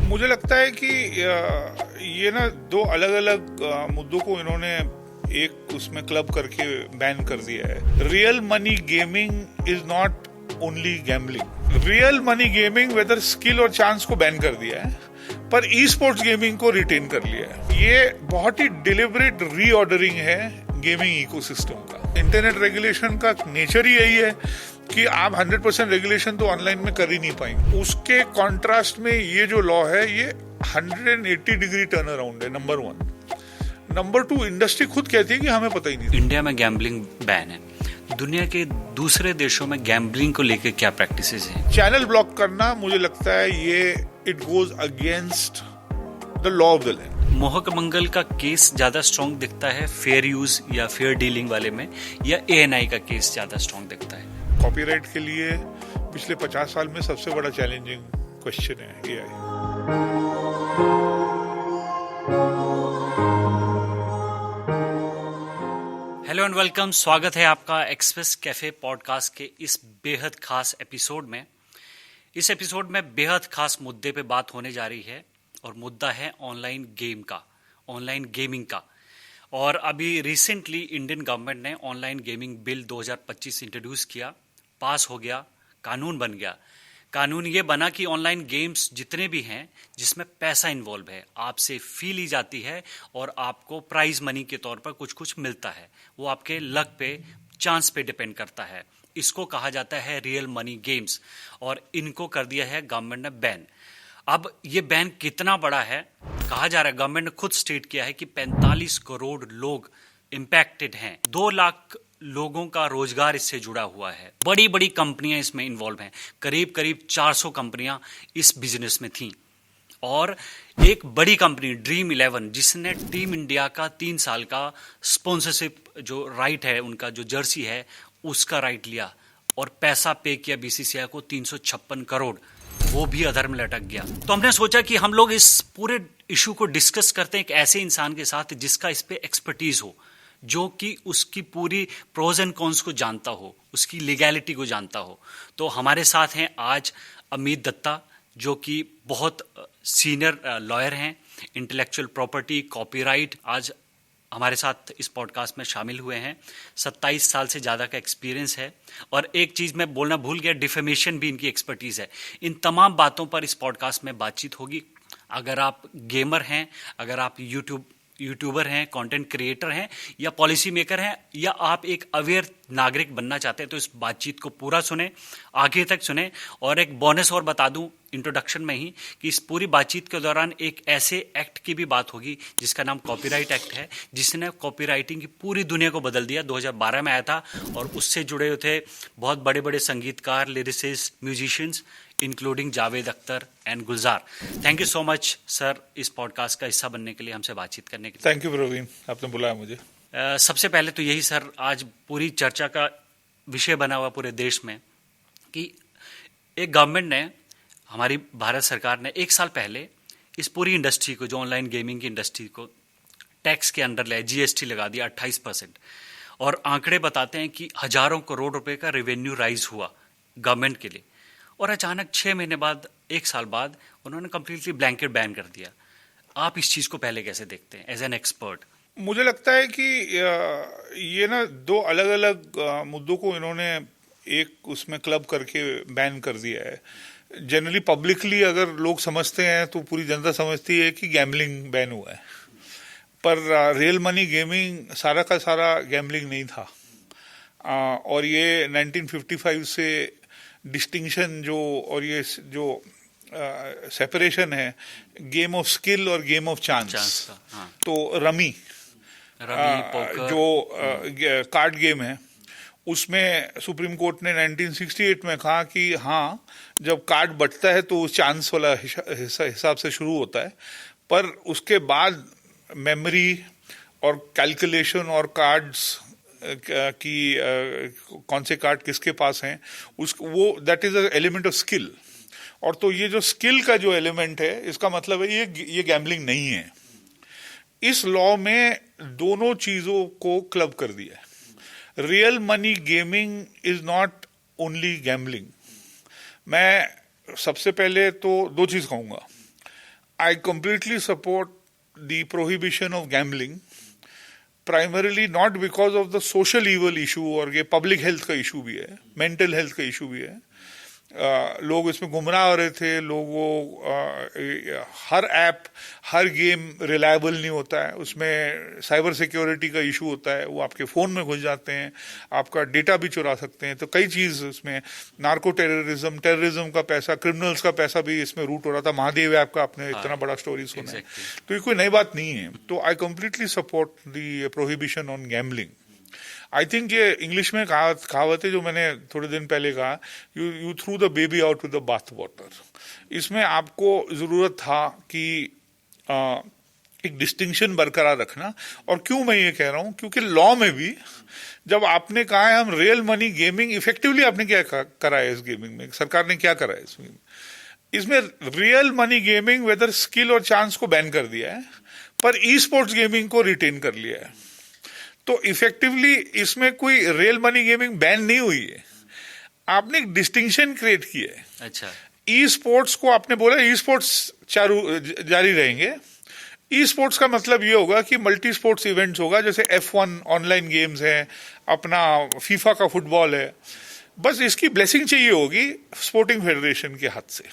मुझे लगता है कि ये ना दो अलग अलग मुद्दों को इन्होंने एक उसमें क्लब करके बैन कर दिया है। Real money gaming is not only gambling. Real money gaming whether skill और चांस को बैन कर दिया है, पर ई स्पोर्ट्स गेमिंग को रिटेन कर लिया है। ये बहुत ही डिलिबरेट रीऑर्डरिंग है गेमिंग इकोसिस्टम का। इंटरनेट रेगुलेशन का नेचर ही यही है कि आप 100% रेगुलेशन तो ऑनलाइन में कर ही नहीं पाएंगे। उसके कॉन्ट्रास्ट में ये जो लॉ है ये 180 डिग्री टर्न अराउंड है। नंबर 1। नंबर 2, इंडस्ट्री खुद कहती है कि हमें पता ही नहीं। इंडिया में गैम्बलिंग बैन है, दुनिया के दूसरे देशों में गैम्बलिंग को लेकर क्या प्रैक्टिसेस हैं? चैनल ब्लॉक करना मुझे लगता है ये it goes against the law of the land. मोहक मंगल का केस ज्यादा स्ट्रॉन्ग दिखता है फेयर यूज या फेयर डीलिंग वाले में, या एएनआई का केस ज्यादा स्ट्रॉन्ग दिखता है? कॉपीराइट के लिए पिछले 50 साल में सबसे बड़ा चैलेंजिंग क्वेश्चन है एआई। हेलो एंड वेलकम, स्वागत है आपका एक्सप्रेस कैफे पॉडकास्ट के इस बेहद खास एपिसोड में। इस एपिसोड में बेहद खास मुद्दे पे बात होने जा रही है और मुद्दा है ऑनलाइन गेम का, ऑनलाइन गेमिंग का। और अभी रिसेंटली इंडियन गवर्नमेंट ने ऑनलाइन गेमिंग बिल 2025 इंट्रोड्यूस किया, पास हो गया, कानून बन गया। कानून ये बना कि ऑनलाइन गेम्स जितने भी हैं जिसमें पैसा इन्वॉल्व है, आपसे फी ली जाती है और आपको प्राइज मनी के तौर पर कुछ कुछ मिलता है। वो आपके लक पे, चांस पे डिपेंड करता है। इसको कहा जाता है रियल मनी गेम्स, और इनको कर दिया है गवर्नमेंट ने बैन। अब ये बैन कितना बड़ा है, कहा जा रहा है, गवर्नमेंट ने खुद स्टेट किया है कि 45 करोड़ लोग इंपैक्टेड हैं। 2 लाख लोगों का रोजगार इससे जुड़ा हुआ है। बड़ी बड़ी कंपनियां इसमें इन्वॉल्व हैं, करीब करीब 400 कंपनियां इस बिजनेस में थीं। और एक बड़ी कंपनी ड्रीम 11, जिसने टीम इंडिया का 3 साल का स्पॉन्सरशिप जो राइट है, उनका जो जर्सी है उसका राइट लिया और पैसा पे किया बीसीसीआई को 356 करोड़, वो भी अधर में लटक गया। तो हमने सोचा कि हम लोग इस पूरे इशू को डिस्कस करते हैं एक ऐसे इंसान के साथ जिसका इस पे एक्सपर्टीज हो, जो कि उसकी पूरी प्रोज एंड कॉन्स को जानता हो, उसकी लीगैलिटी को जानता हो। तो हमारे साथ हैं आज अमित दत्ता, जो कि बहुत सीनियर लॉयर हैं, इंटेलेक्चुअल प्रॉपर्टी, कॉपीराइट। आज हमारे साथ इस पॉडकास्ट में शामिल हुए हैं। 27 साल से ज़्यादा का एक्सपीरियंस है। और एक चीज़ मैं बोलना भूल गया, डिफेमेशन भी इनकी एक्सपर्टीज़ है। इन तमाम बातों पर इस पॉडकास्ट में बातचीत होगी। अगर आप गेमर हैं, अगर आप यूट्यूबर हैं, कंटेंट क्रिएटर हैं, या पॉलिसी मेकर हैं, या आप एक अवेयर नागरिक बनना चाहते हैं, तो इस बातचीत को पूरा सुने, आगे तक सुने। और एक बोनस और बता दूं इंट्रोडक्शन में ही कि इस पूरी बातचीत के दौरान एक ऐसे एक्ट की भी बात होगी जिसका नाम कॉपीराइट एक्ट है, जिसने कॉपीराइटिंग की पूरी दुनिया को बदल दिया। 2012 में आया था और उससे जुड़े हुए थे बहुत बड़े बड़े संगीतकार, lyricist, musicians, including Javed Akhtar and Gulzar. Thank you so much sir, इस पॉडकास्ट का हिस्सा बनने के लिए, हमसे बातचीत करने के लिए। थैंक यू प्रवीण, आपने बुलाया मुझे। सबसे पहले तो यही सर, आज पूरी चर्चा का विषय बना हुआ पूरे देश में कि एक गवर्नमेंट ने, हमारी भारत सरकार ने 1 साल पहले इस पूरी इंडस्ट्री को, जो ऑनलाइन गेमिंग की इंडस्ट्री को टैक्स के अंडर ले, जीएसटी लगा दिया 28%। और आंकड़े बताते हैं कि हजारों करोड़ रुपए का रेवेन्यू राइज हुआ गवर्नमेंट के लिए। और अचानक 6 महीने बाद, 1 साल बाद, उन्होंने कंप्लीटली ब्लैंकेट बैन कर दिया। आप इस चीज को पहले कैसे देखते हैं एज एन एक्सपर्ट? मुझे लगता है कि ये ना दो अलग अलग मुद्दों को इन्होंने एक उसमें क्लब करके बैन कर दिया है। जनरली पब्लिकली अगर लोग समझते हैं तो पूरी जनता समझती है कि गैम्बलिंग बैन हुआ है, पर रियल मनी गेमिंग सारा का सारा गैम्बलिंग नहीं था। और ये 1955 से डिस्टिंक्शन जो, और ये जो सेपरेशन है गेम ऑफ स्किल और गेम ऑफ चांस। तो रमी जो कार्ड गेम है, उसमें सुप्रीम कोर्ट ने 1968 में कहा कि हाँ, जब कार्ड बटता है तो चांस वाला हिसाब से शुरू होता है, पर उसके बाद मेमोरी और कैलकुलेशन और कार्ड्स की कौन से कार्ड किसके पास हैं, वो that is a element of skill. और तो ये जो स्किल का जो एलिमेंट है, इसका मतलब है ये गैम्बलिंग नहीं है। इस लॉ में दोनों चीजों को क्लब कर दिया है। Real money gaming is not only gambling. मैं सबसे पहले तो 2 चीज कहूंगा। I completely support the prohibition of gambling, primarily not because of the social evil issue, और ये public health का issue भी है, mental health का issue भी है. लोग इसमें गुमराह हो रहे थे. हर ऐप, हर गेम रिलायबल नहीं होता है. उसमें साइबर सिक्योरिटी का इशू होता है. वो आपके फोन में घुस जाते हैं, आपका डेटा भी चुरा सकते हैं. तो कई चीज उसमें, नार्को टेररिज्म, टेररिज्म का पैसा, क्रिमिनल्स का पैसा भी इसमें रूट हो रहा था. महादेव ऐप का आपने इतना बड़ा स्टोरी सुना है. तो ये कोई नई बात नहीं है. तो I completely support the prohibition on gambling. I think ये इंग्लिश में कहावत है जो मैंने थोड़े दिन पहले कहा, you through the baby out with the bath water. इसमें आपको जरूरत था कि एक डिस्टिंक्शन बरकरार रखना. और क्यों मैं ये कह रहा हूं, क्योंकि लॉ में भी जब आपने कहा है हम रियल मनी गेमिंग, इफेक्टिवली आपने क्या करा है इस गेमिंग में, सरकार ने क्या करा है इसमें real money gaming whether skill और चांस को बैन कर दिया है, पर ई स्पोर्ट्स गेमिंग को रिटेन कर लिया है. तो इफेक्टिवली इसमें कोई रियल मनी गेमिंग बैन नहीं हुई है, आपने एक डिस्टिंक्शन क्रिएट किया है. अच्छा, ई स्पोर्ट्स को आपने बोला ई स्पोर्ट्स जारी रहेंगे. ई स्पोर्ट्स का मतलब ये होगा कि मल्टी स्पोर्ट्स इवेंट्स होगा, जैसे F1 ऑनलाइन गेम्स है, अपना फीफा का फुटबॉल है. बस इसकी ब्लेसिंग चाहिए होगी स्पोर्टिंग फेडरेशन के हाथ से,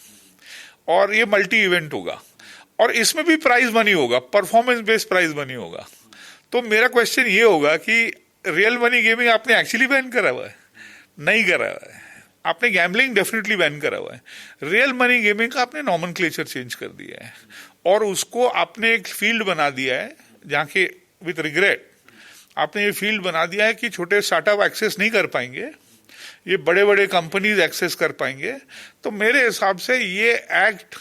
और ये मल्टी इवेंट होगा. और इसमें भी प्राइज मनी होगा, परफॉर्मेंस बेस्ड प्राइज मनी होगा. तो मेरा क्वेश्चन ये होगा कि रियल मनी गेमिंग आपने एक्चुअली बैन करा हुआ है? नहीं करा हुआ है. आपने गैम्बलिंग डेफिनेटली बैन करा हुआ है. रियल मनी गेमिंग का आपने नॉमेनक्लेचर चेंज कर दिया है, और उसको आपने एक फील्ड बना दिया है जहाँ के, विथ रिग्रेट, आपने ये फील्ड बना दिया है कि छोटे स्टार्टअप एक्सेस नहीं कर पाएंगे, ये बड़े बड़े कंपनीज एक्सेस कर पाएंगे. तो मेरे हिसाब से ये एक्ट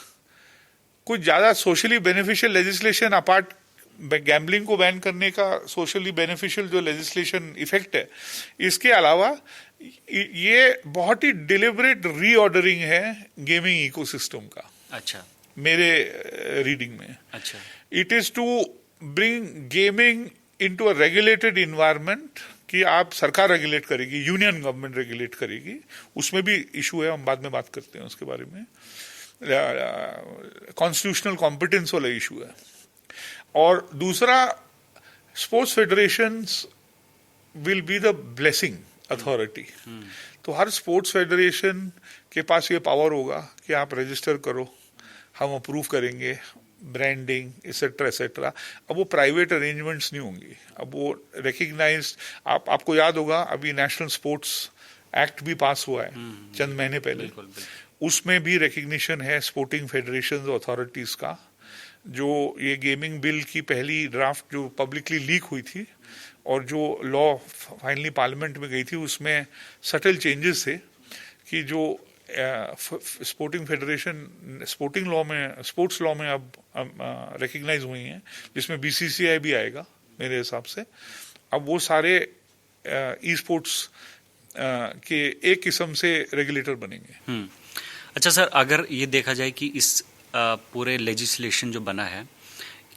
कुछ ज्यादा socially beneficial legislation, apart gambling को बैन करने का सोशली बेनिफिशियल जो लेजिस्लेशन इफेक्ट है, इसके अलावा ये बहुत ही डिलिबरेट रीऑर्डरिंग है गेमिंग इकोसिस्टम का. अच्छा, मेरे रीडिंग में. अच्छा, it is to bring gaming into a regulated environment, कि आप सरकार रेगुलेट करेगी, यूनियन गवर्नमेंट रेगुलेट करेगी. उसमें भी इशू है, हम बाद में बात करते हैं उसके बारे में. कॉन्स्टिट्यूशनल कॉम्पिटेंस वाला इशू है. और दूसरा, sports federations will be the blessing authority. तो हर स्पोर्ट्स फेडरेशन के पास ये पावर होगा कि आप रजिस्टर करो, हम अप्रूव करेंगे, ब्रांडिंग एक्सेट्रा एक्सेट्रा. अब वो प्राइवेट अरेंजमेंट्स नहीं होंगी, अब वो रिकग्नाइज्ड. आपको याद होगा अभी नेशनल स्पोर्ट्स एक्ट भी पास हुआ है चंद महीने पहले. बिल्कुल, बिल्कुल. उसमें भी रिकग्निशन है स्पोर्टिंग फेडरेशन अथॉरिटीज का. जो ये गेमिंग बिल की पहली ड्राफ्ट जो पब्लिकली लीक हुई थी और जो लॉ फाइनली पार्लियामेंट में गई थी, उसमें सटल चेंजेस थे कि जो स्पोर्टिंग फेडरेशन स्पोर्टिंग लॉ में, स्पोर्ट्स लॉ में अब रिकग्नाइज हुई हैं, जिसमें BCCI भी आएगा मेरे हिसाब से. अब वो सारे ई स्पोर्ट्स के एक किस्म से रेगुलेटर बनेंगे. अच्छा सर, अगर ये देखा जाए कि इस पूरे लेजिस्लेशन जो बना है,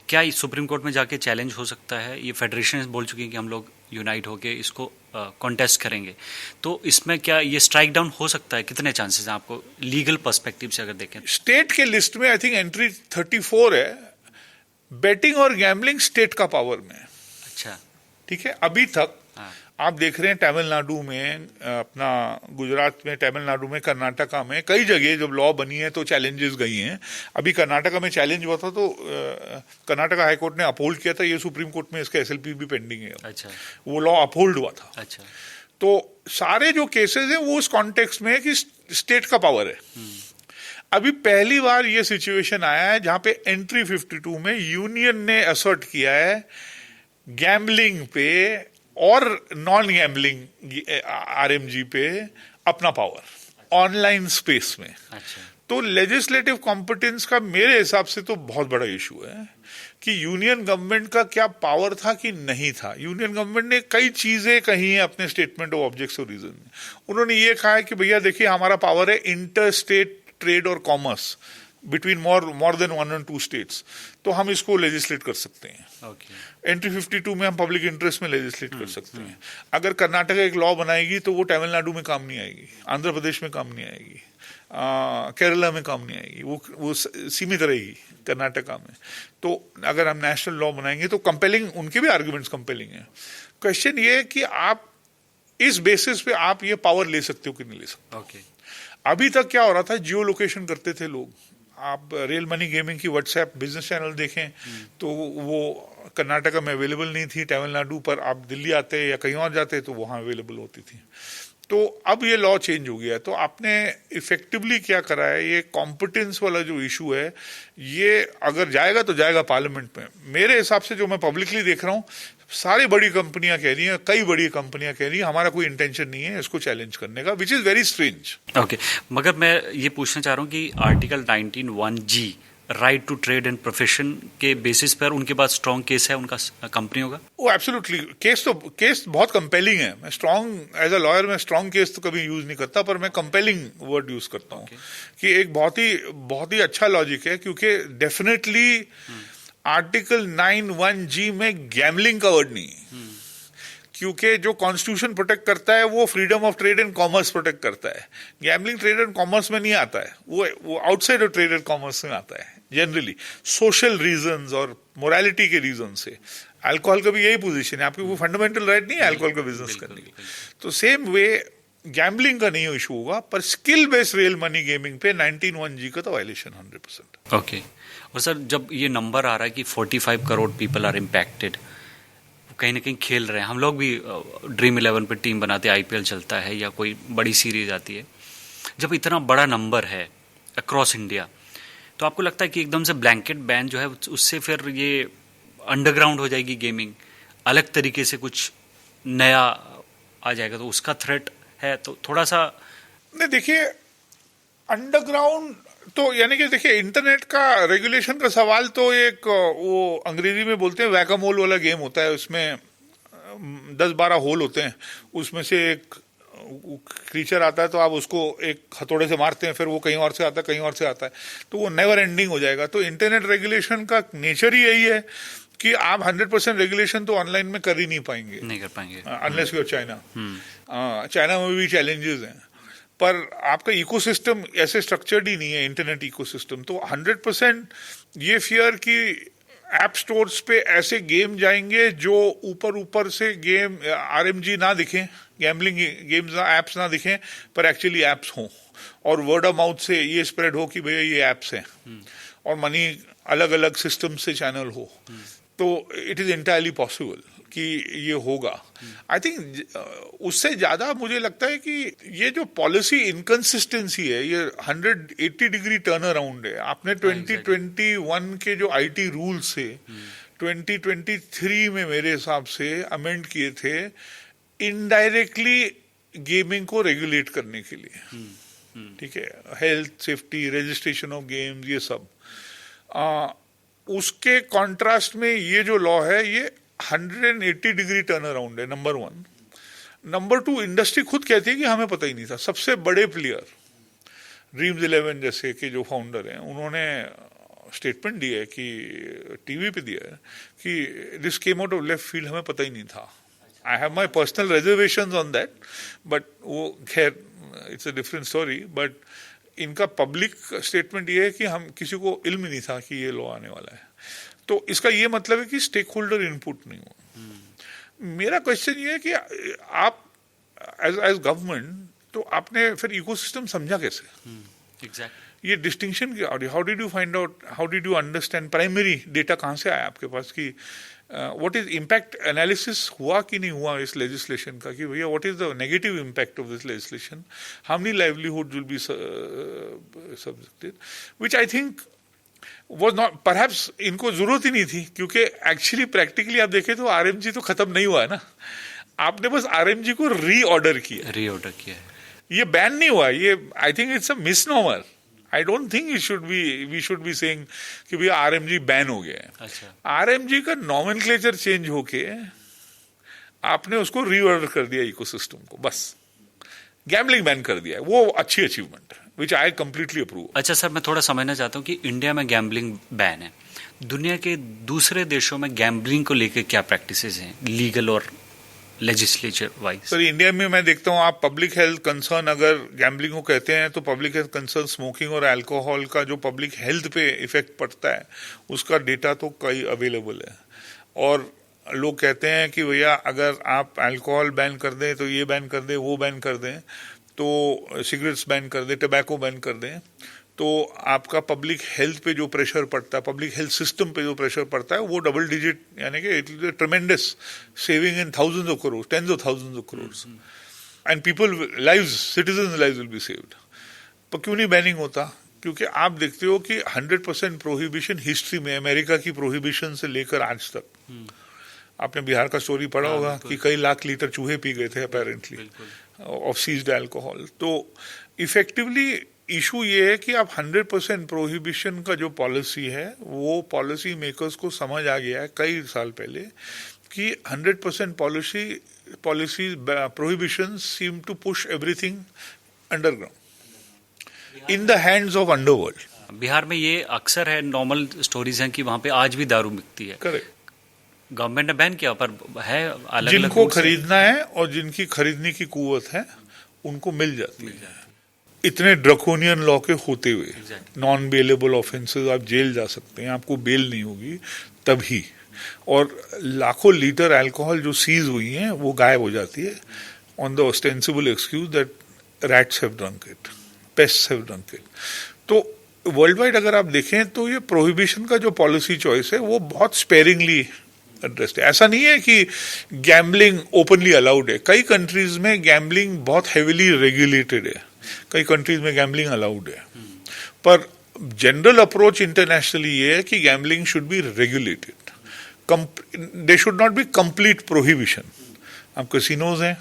क्या सुप्रीम कोर्ट में जाके चैलेंज हो सकता है? ये फेडरेशन बोल चुकी है कि हम लोग यूनाइट होके इसको कॉन्टेस्ट करेंगे, तो इसमें क्या ये स्ट्राइक डाउन हो सकता है? कितने चांसेस हैं आपको लीगल पर्सपेक्टिव से अगर देखें? स्टेट के लिस्ट में आई थिंक एंट्री 34 है. बेटिंग और गैम्बलिंग स्टेट का पावर में है. अच्छा, ठीक है. अभी तक आप देख रहे हैं तमिलनाडु में, अपना गुजरात में, तमिलनाडु में, कर्नाटका में, कई जगह जब लॉ बनी है तो चैलेंजेस गई हैं. अभी कर्नाटका में चैलेंज हुआ था तो कर्नाटका हाई कोर्ट ने अपहोल्ड किया था. ये सुप्रीम कोर्ट में इसका SLP भी पेंडिंग है. अच्छा, वो लॉ अपहोल्ड हुआ था. अच्छा. तो सारे जो केसेस हैं वो उस कॉन्टेक्स्ट में है कि स्टेट का पावर है. अभी पहली बार ये सिचुएशन आया है जहां पे एंट्री 52 में यूनियन ने असर्ट किया है गैम्बलिंग पे और नॉन गैम्बलिंग RMG पे अपना पावर ऑनलाइन स्पेस में. अच्छा. तो लेजिस्लेटिव कॉम्पिटेंस का मेरे हिसाब से तो बहुत बड़ा इशू है कि यूनियन गवर्नमेंट का क्या पावर था कि नहीं था. यूनियन गवर्नमेंट ने कई चीजें कही हैं अपने स्टेटमेंट ऑफ ऑब्जेक्ट्स और रीजन में. उन्होंने ये कहा है कि भैया देखिए हमारा पावर है इंटर स्टेट ट्रेड और कॉमर्स, बिटवीन मोर देन 1 और 2 स्टेट्स, तो हम इसको लेजिस्लेट कर सकते हैं। एंट्री 52 में हम पब्लिक इंटरेस्ट में लेजिस्लेट कर सकते हैं। अगर कर्नाटक एक लॉ बनाएगी तो वो तमिलनाडु में काम नहीं आएगी, आंध्र प्रदेश में काम नहीं आएगी, केरला में काम नहीं आएगी, वो सीमित रहेगी कर्नाटका में। तो अगर हम नेशनल लॉ बनाएंगे तो कंपेलिंग, उनके भी आर्गुमेंट्स कंपेलिंग है। क्वेश्चन ये है कि आप इस बेसिस पे आप ये पावर ले सकते हो कि नहीं ले सकते। अभी तक क्या हो रहा था, जियो लोकेशन करते थे लोग। आप रियल मनी गेमिंग की व्हाट्सएप बिजनेस चैनल देखें तो वो कर्नाटका में अवेलेबल नहीं थी, तमिलनाडु पर आप दिल्ली आते या कहीं और जाते तो वहाँ अवेलेबल होती थी। तो अब ये लॉ चेंज हो गया है। तो आपने इफेक्टिवली क्या करा है, ये कॉम्पिटेंस वाला जो इशू है, ये अगर जाएगा तो जाएगा पार्लियामेंट में। मेरे हिसाब से जो मैं पब्लिकली देख रहा हूँ, सारी बड़ी कंपनियां कह रही हैं, कई बड़ी कंपनियां कह रही हैं हमारा कोई इंटेंशन नहीं है इसको चैलेंज करने का, which is very strange. Okay, मगर मैं ये पूछना चाह रहा हूँ कि article 19(1)(g right to trade and profession के बेसिस पर उनके पास स्ट्रॉन्ग केस है उनका कंपनियों का? वो एब्सोल्युटली केस बहुत कंपेलिंग है। मैं स्ट्रॉन्ग एज अ लॉयर मैं स्ट्रॉन्ग केस तो कभी यूज नहीं करता, पर मैं कंपेलिंग वर्ड यूज करता हूँ कि एक बहुत ही अच्छा लॉजिक है, क्योंकि डेफिनेटली आर्टिकल 9(1)(g में गैमलिंग का वर्ड नहीं है, क्योंकि जो कॉन्स्टिट्यूशन प्रोटेक्ट करता है वो freedom of trade and commerce protect करता है। गैमलिंग ट्रेड एंड कॉमर्स में नहीं आता है, वो outside of trade and commerce में आता है जनरली, सोशल रीजंस और मोरालिटी के रीजन से। अल्कोहल का भी यही पोजीशन है, आपकी वो फंडामेंटल राइट नहीं है अल्कोहल का बिजनेस करने की। तो सेम वे गैम्बलिंग का नहीं इशू होगा, पर skill based real money gaming पे 19(1)(g का तो वायलेशन 100%। ओके, और सर जब ये नंबर आ रहा है कि 45 करोड़ पीपल आर इम्पैक्टेड, कहीं ना कहीं खेल रहे हैं, हम लोग भी ड्रीम 11 पे टीम बनाते हैं, आईपीएल चलता है या कोई बड़ी सीरीज आती है, जब इतना बड़ा नंबर है अक्रॉस इंडिया, तो आपको लगता है कि एकदम से ब्लैंकेट बैन जो है उससे फिर ये अंडरग्राउंड हो जाएगी गेमिंग, अलग तरीके से कुछ नया आ जाएगा, तो उसका थ्रेट है? तो थोड़ा सा नहीं, देखिए अंडरग्राउंड तो यानी कि देखिए इंटरनेट का रेगुलेशन का सवाल तो एक वो अंग्रेजी में बोलते हैं वैकामोल वाला गेम होता है, उसमें 10-12 होल होते हैं, उसमें से एक क्रीचर आता है तो आप उसको एक हथौड़े से मारते हैं, फिर वो कहीं और से आता है, कहीं और से आता है, तो वो नेवर एंडिंग हो जाएगा। तो इंटरनेट रेगुलेशन का नेचर ही यही है कि आप 100% रेगुलेशन तो ऑनलाइन में कर ही नहीं पाएंगे unless you are China. China में भी चैलेंजेस हैं, पर आपका इकोसिस्टम ऐसे स्ट्रक्चर्ड ही नहीं है इंटरनेट इकोसिस्टम। तो 100% ये फियर कि ऐप स्टोर्स पे ऐसे गेम जाएंगे जो ऊपर से गेम आरएमजी ना दिखें, गैम्बलिंग गेम्स ऐप्स ना दिखें, पर एक्चुअली ऐप्स हों, और वर्ड ऑफ माउथ से ये स्प्रेड हो कि भैया ये ऐप्स हैं, और मनी अलग अलग सिस्टम से चैनल हो। तो इट इज एंटायरली पॉसिबल कि ये होगा। आई थिंक उससे ज्यादा मुझे लगता है कि ये जो पॉलिसी इनकंसिस्टेंसी है, ये 180 डिग्री टर्न अराउंड है। आपने 2021 के जो आईटी रूल्स से 2023 में मेरे हिसाब से अमेंड किए थे इनडायरेक्टली गेमिंग को रेगुलेट करने के लिए, ठीक है, health, safety, registration of games, ये सब। उसके कॉन्ट्रास्ट में ये जो लॉ है ये 180 डिग्री टर्न अराउंड है, नंबर 1। नंबर 2, इंडस्ट्री खुद कहती है कि हमें पता ही नहीं था। सबसे बड़े प्लेयर ड्रीम्स 11 जैसे के जो फाउंडर हैं, उन्होंने स्टेटमेंट दिया है कि टीवी पे दिया है कि this came out of left field, हमें पता ही नहीं था। I have my personal reservations on that, but वो खैर it's a different story. But इनका पब्लिक स्टेटमेंट ये है कि हम किसी को इल्म ही नहीं था कि ये लॉ आने वाला है। तो इसका ये मतलब है कि स्टेक होल्डर इनपुट नहीं हुआ। मेरा क्वेश्चन ये है कि आप एज गवर्नमेंट, तो आपने फिर इकोसिस्टम समझा कैसे? ये distinction how did you find out, how did you understand, primary data कहाँ से आया आपके पास कि व्हाट इज इम्पैक्ट एनालिसिस हुआ कि नहीं हुआ इस लेजिस्लेशन का, कि भैया what is the negative impact of this legislation, how many livelihood will be subjected, which I think वो नॉट, परहैप्स इनको जरूरत ही नहीं थी, क्योंकि एक्चुअली प्रैक्टिकली आप देखें तो आरएमजी तो खत्म नहीं हुआ है ना, आपने बस आरएमजी को रीऑर्डर किया है, ये बैन नहीं हुआ। ये I think it's a misnomer. I don't think we should be saying कि भैया आरएमजी बैन हो गया है। अच्छा, आरएमजी का नॉमेनक्लेचर चेंज होके आपने उसको रीऑर्डर कर दिया इकोसिस्टम को, बस गैम्बलिंग बैन कर दिया है। वो अच्छी अचीवमेंट है, which I completely approve. अच्छा सर, मैं थोड़ा समझना चाहता हूँ कि इंडिया में गैम्बलिंग बैन है, दुनिया के दूसरे देशों में गैम्बलिंग को लेकर क्या प्रैक्टिसेस हैं लीगल और लेजिस्लेचर वाइज? सर, इंडिया में मैं देखता हूँ, आप पब्लिक हेल्थ कंसर्न अगर गैम्बलिंग को कहते हैं तो पब्लिक हेल्थ कंसर्न स्मोकिंग और अल्कोहल का जो पब्लिक हेल्थ पे इफेक्ट पड़ता है उसका डेटा तो कई अवेलेबल है। और लोग कहते हैं कि भैया अगर आप अल्कोहल बैन कर दें तो ये बैन कर दें, वो बैन कर दें, तो सिगरेट्स बैन कर दें, टबैको बैन कर दें, तो आपका पब्लिक हेल्थ पे जो प्रेशर पड़ता है, पब्लिक हेल्थ सिस्टम पे जो प्रेशर पड़ता है वो डबल डिजिट, यानी कि it is tremendous saving in thousands of crore, tens of thousands of crore, and people lives, citizen lives will be saved. पर क्यों नहीं बैनिंग होता? क्योंकि आप देखते हो कि 100% प्रोहिबिशन हिस्ट्री में, अमेरिका की प्रोहिबिशन से लेकर आज तक, आपने बिहार का स्टोरी पढ़ा होगा कि कई लाख लीटर चूहे पी गए थे अपेरेंटली ऑफ सीज्ड अल्कोहल। तो इफेक्टिवली इशू ये है कि आप 100% प्रोहिबिशन का जो पॉलिसी है वो पॉलिसी मेकर्स को समझ आ गया है कई साल पहले कि 100% policy prohibition seem to push everything underground in the hands of underworld. Bihar में ये अक्सर है, नॉर्मल स्टोरीज हैं कि वहां पे आज भी दारू बिकती है। करेक्ट। गवर्नमेंट ने बैन किया, पर है अलग जिनको खरीदना है और जिनकी खरीदने की कुव्वत है उनको मिल जाती है। इतने ड्रकोनियन लॉ के होते हुए नॉन बेलेबल ऑफेंसेस, आप जेल जा सकते हैं, आपको बेल नहीं होगी तभी, और लाखों लीटर अल्कोहल जो सीज हुई है वो गायब हो जाती है on the ostensible excuse that rats have drunk it, pests have drunk it. तो वर्ल्ड वाइड अगर आप देखें तो ये प्रोहिबिशन का जो पॉलिसी चॉइस है वो बहुत स्पेरिंगली एड्रेस्ड है। ऐसा नहीं है कि गैम्बलिंग ओपनली अलाउड है, कई कंट्रीज में गैम्बलिंग बहुत हेविली रेगुलेटेड है, कई कंट्रीज में गैम्बलिंग अलाउड है, पर जनरल अप्रोच इंटरनेशनली ये है कि gambling should be regulated, they should not be complete prohibition. आप कैसीनोज हैं,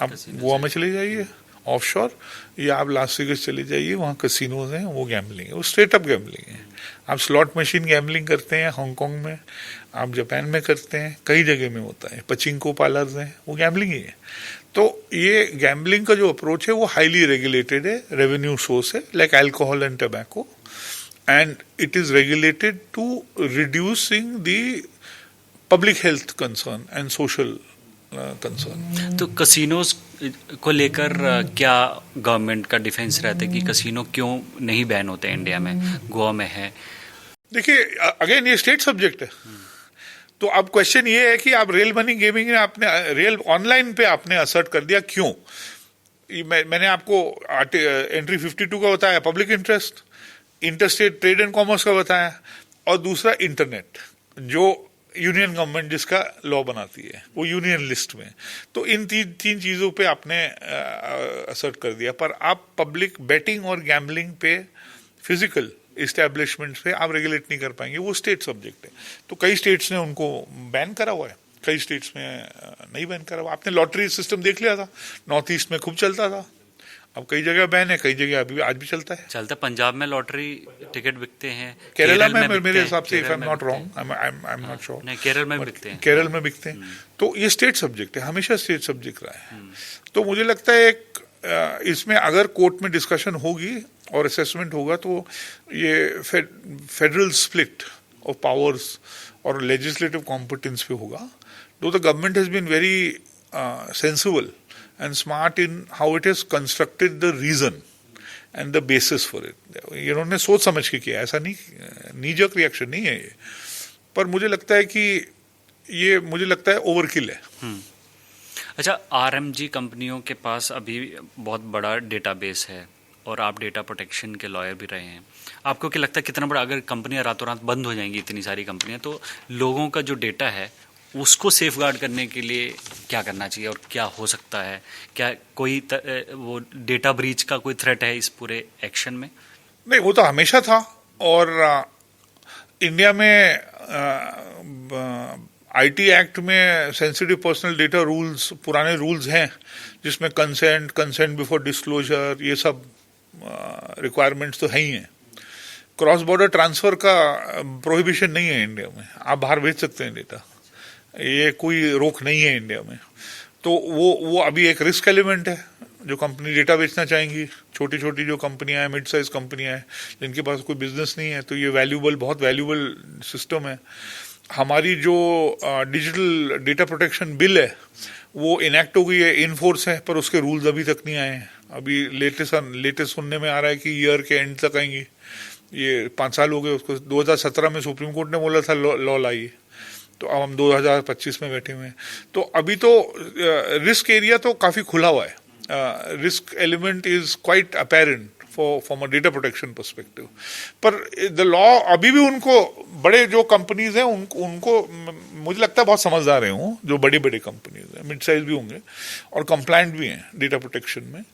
आप गोवा में चले जाइए ऑफशोर, या आप लास वेगास चले जाइए, वहाँ कैसीनोज हैं, वो गैम्बलिंग है, वो स्ट्रेट अप गैम्बलिंग है। आप स्लॉट मशीन गैम्बलिंग करते हैं हांगकांग में, आप जापान में करते हैं, कई जगह में होता है, पचिंको पार्लर्स हैं, वो गैम्बलिंग ही है। तो ये गैम्बलिंग का जो अप्रोच है वो हाईली रेगुलेटेड है, रेवेन्यू सोर्स है, like alcohol and tobacco, and it is regulated to reducing the public health concern and social concern. तो कसिनोज को लेकर क्या गवर्नमेंट का डिफेंस रहता है कि कसिनो क्यों नहीं बैन होते इंडिया में, गोवा में है? देखिए, अगेन ये स्टेट सब्जेक्ट है, तो अब क्वेश्चन ये है कि आप रियल मनी गेमिंग में आपने रियल ऑनलाइन पे आपने असर्ट कर दिया, क्यों? मैंने आपको एंट्री 52 का बताया, public interest, interstate trade and commerce का बताया, और दूसरा इंटरनेट, जो यूनियन गवर्नमेंट जिसका लॉ बनाती है वो यूनियन लिस्ट में। तो इन तीन चीजों पे आपने असर्ट कर दिया, पर आप पब्लिक बेटिंग और गैम्बलिंग पे, फिजिकल इस्टेब्लिशमेंट पे आप रेगुलेट नहीं कर पाएंगे, वो स्टेट सब्जेक्ट है। तो कई स्टेट्स ने उनको बैन करा हुआ है, कई स्टेट्स में नहीं बैन करा हुआ। आपने लॉटरी सिस्टम देख लिया था, नॉर्थ ईस्ट में खूब चलता था, अब कई जगह बैन है, कई जगह अभी आज भी चलता है। पंजाब में लॉटरी टिकट बिकते हैं, केरला में मेरे हिसाब से, if I am not wrong, I am not sure, नहीं केरल में बिकते हैं, केरल में बिकते हैं। तो ये स्टेट सब्जेक्ट है, हमेशा स्टेट सब्जेक्ट रहा है। तो मुझे लगता है इसमें अगर कोर्ट में डिस्कशन होगी और असेसमेंट होगा तो ये फेडरल स्प्लिट ऑफ पावर्स और लेजिस्लेटिव कॉम्पिटेंस पे होगा। Though the government has been very sensible and smart in how it has constructed the reason and the basis for it. इन्होंने सोच समझ के किया, ऐसा नहीं नीजक रिएक्शन नहीं है ये, पर मुझे लगता है कि ये ओवरकिल है। अच्छा, आरएमजी कंपनियों के पास अभी बहुत बड़ा डेटाबेस है और आप डेटा प्रोटेक्शन के लॉयर भी रहे हैं, आपको क्या लगता है कितना बड़ा, अगर कंपनियां रातों रात बंद हो जाएंगी इतनी सारी कंपनियां, तो लोगों का जो डेटा है उसको सेफगार्ड करने के लिए क्या करना चाहिए और क्या हो सकता है? क्या कोई वो डेटा ब्रीच का कोई थ्रेट है इस पूरे एक्शन में? नहीं, वो तो हमेशा था, और इंडिया में आईटी एक्ट में सेंसिटिव पर्सनल डेटा रूल्स, पुराने रूल्स हैं जिसमें कंसेंट बिफोर डिस्क्लोजर, ये सब रिक्वायरमेंट्स तो है ही हैं। क्रॉस बॉर्डर ट्रांसफर का प्रोहिबिशन नहीं है इंडिया में, आप बाहर भेज सकते हैं डेटा, ये कोई रोक नहीं है इंडिया में। तो वो अभी एक रिस्क एलिमेंट है, जो कंपनी डेटा बेचना चाहेंगी, छोटी छोटी जो कंपनियां हैं, मिड साइज कंपनियां हैं जिनके पास कोई बिजनेस नहीं है, तो ये बहुत वैल्यूबल सिस्टम है। हमारी जो डिजिटल डेटा प्रोटेक्शन बिल है वो इनैक्ट हो गई है, इन फोर्स है, पर उसके रूल्स अभी तक नहीं आए हैं। अभी लेटेस्ट सुनने में आ रहा है कि ईयर के एंड तक आएंगी। ये 5 साल हो गए उसको, 2017 में सुप्रीम कोर्ट ने बोला था लॉ लाइए, तो अब हम 2025 में बैठे हुए हैं। तो अभी तो रिस्क एरिया तो काफी खुला हुआ है, risk element is quite apparent from a data protection perspective. पर द लॉ अभी भी उनको, बड़े जो कंपनीज हैं उनको मुझे लगता है बहुत समझदार हैं, जो बड़ी बड़ी कंपनीज हैं, मिड साइज भी होंगे और कंप्लायंट भी हैं डेटा प्रोटेक्शन में,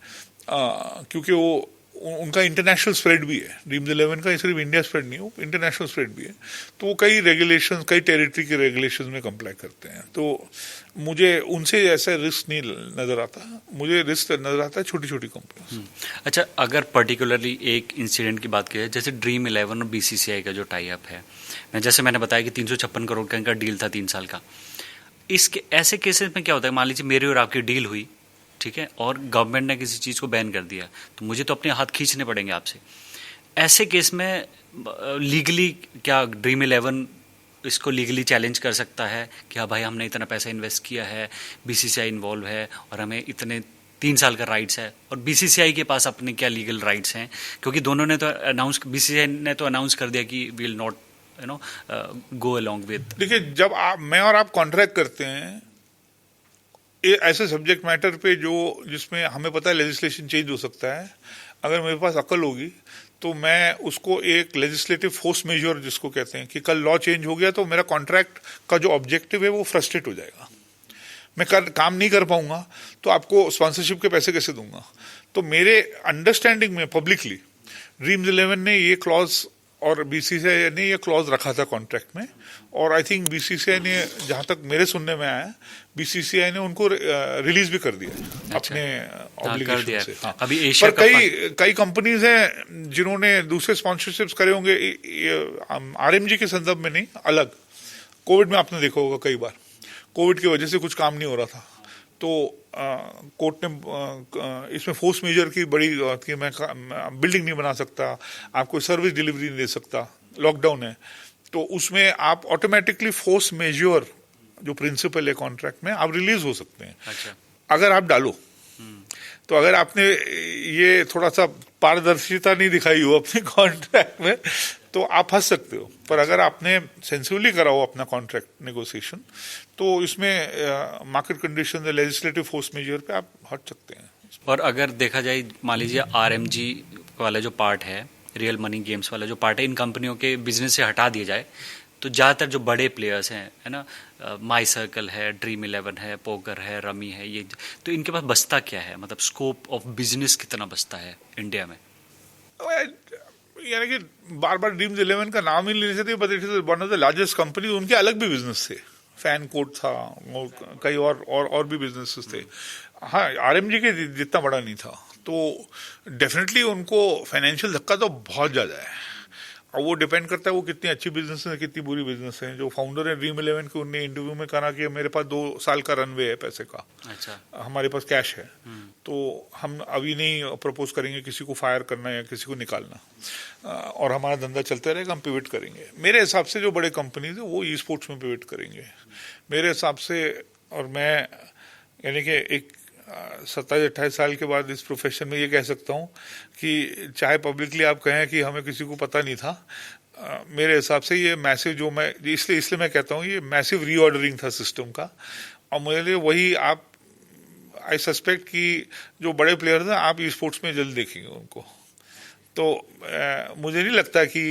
क्योंकि वो उनका इंटरनेशनल स्प्रेड भी है। ड्रीम्स 11 का सिर्फ इंडिया स्प्रेड नहीं, वो इंटरनेशनल स्प्रेड भी है, तो वो कई रेगुलेशंस, कई टेरिटरी के रेगुलेशंस में कंप्लाई करते हैं। तो मुझे उनसे ऐसा रिस्क नहीं नजर आता, मुझे रिस्क नजर आता है छोटी छोटी कंपनी। अच्छा, अगर पर्टिकुलरली एक इंसिडेंट की बात की जाए, जैसे ड्रीम 11 और बीसीसीआई का जो टाई अप है, जैसे मैंने बताया कि 356 करोड़ का इनका डील था 3 साल का। इसके ऐसे केसेस में क्या होता है, मान लीजिए मेरी और आपकी डील हुई, ठीक है, और गवर्नमेंट ने किसी चीज़ को बैन कर दिया, तो मुझे तो अपने हाथ खींचने पड़ेंगे आपसे। ऐसे केस में लीगली क्या ड्रीम 11 इसको लीगली चैलेंज कर सकता है कि हाँ भाई, हमने इतना पैसा इन्वेस्ट किया है, बीसीसीआई इन्वॉल्व है और हमें इतने 3 साल का राइट्स है, और बीसीसीआई के पास अपने क्या लीगल राइट्स हैं? क्योंकि दोनों ने तो बीसीसीआई ने तो अनाउंस कर दिया कि will not go along with. देखिए, जब मैं और आप कॉन्ट्रैक्ट करते हैं ऐसे सब्जेक्ट मैटर पे जिसमें हमें पता है लेजिस्लेशन चेंज हो सकता है, अगर मेरे पास अकल होगी तो मैं उसको एक लेजिस्लेटिव फोर्स मेजर जिसको कहते हैं, कि कल लॉ चेंज हो गया तो मेरा कॉन्ट्रैक्ट का जो ऑब्जेक्टिव है वो फ्रस्ट्रेट हो जाएगा, मैं काम नहीं कर पाऊंगा, तो आपको स्पॉन्सरशिप के पैसे कैसे दूंगा। तो मेरे अंडरस्टैंडिंग में पब्लिकली ड्रीम्स 11 ने ये क्लॉज और बीसीसीआई ने ये क्लॉज रखा था कॉन्ट्रैक्ट में, और आई थिंक बीसीसीआई ने, जहां तक मेरे सुनने में आया, बीसीसीआई ने उनको रिलीज भी कर दिया अपने ऑब्लिगेशन से। हाँ। अभी एशिया पर कई कंपनीज हैं जिन्होंने दूसरे स्पॉन्सरशिप्स करे होंगे, आरएमजी के संदर्भ में नहीं, अलग। कोविड में आपने देखा होगा कई बार कोविड की वजह से कुछ काम नहीं हो रहा था, तो कोर्ट ने इसमें फोर्स मेजर की बड़ी कि मैं बिल्डिंग नहीं बना सकता, आपको सर्विस डिलीवरी नहीं दे सकता, लॉकडाउन है, तो उसमें आप ऑटोमेटिकली फोर्स मेजर जो प्रिंसिपल है कॉन्ट्रैक्ट में, आप रिलीज हो सकते हैं। अच्छा। अगर आप डालो तो, अगर आपने ये थोड़ा सा पारदर्शिता नहीं दिखाई हो अपने कॉन्ट्रैक्ट में, तो आप फंस सकते हो। पर अगर आपने सेंसिबली करा हो अपना कॉन्ट्रैक्ट नेगोशिएशन, तो इसमें market condition, legislative force majeure पे आप हट सकते हैं। और अगर देखा जाए, मान लीजिए आरएमजी वाला जो पार्ट है, रियल मनी गेम्स वाला जो पार्ट है, इन कंपनियों के बिजनेस से हटा दिया जाए, तो ज़्यादातर जो बड़े प्लेयर्स हैं, है ना, माई सर्कल है, ड्रीम 11 है, पोकर है, रमी है, ये तो इनके पास बचता क्या है, मतलब स्कोप ऑफ बिजनेस कितना बचता है इंडिया में? यानी कि बार बार ड्रीम्स 11 का नाम ही लेने से, but it is one of the largest company, उनके अलग भी बिजनेस थे, फैन कोड था और कई और भी बिजनेसेस थे। हाँ, आरएमजी के जितना बड़ा नहीं था, तो डेफिनेटली उनको फाइनेंशियल धक्का तो बहुत ज्यादा है, और वो डिपेंड करता है वो कितनी अच्छी बिजनेस है, कितनी बुरी बिजनेस है। जो फाउंडर है ड्रीम 11 के, उन्होंने इंटरव्यू में कहा कि मेरे पास 2 साल का रनवे है पैसे का, अच्छा, हमारे पास कैश है, तो हम अभी नहीं प्रपोज करेंगे किसी को फायर करना या किसी को निकालना, और हमारा धंधा चलता रहेगा, हम पिवट करेंगे। मेरे हिसाब से जो बड़े कंपनीज है वो ई स्पोर्ट्स में पिवट करेंगे मेरे हिसाब से। और मैं यानी कि एक 27-28 साल के बाद इस प्रोफेशन में ये कह सकता हूँ कि चाहे पब्लिकली आप कहें कि हमें किसी को पता नहीं था, मेरे हिसाब से ये मैसिव, जो मैं इसलिए मैं कहता हूँ, ये मैसिव रीऑर्डरिंग था सिस्टम का, और मुझे लिए वही आप, आई सस्पेक्ट कि जो बड़े प्लेयर्स हैं आप ई स्पोर्ट्स में जल्द देखेंगे उनको। तो मुझे नहीं लगता कि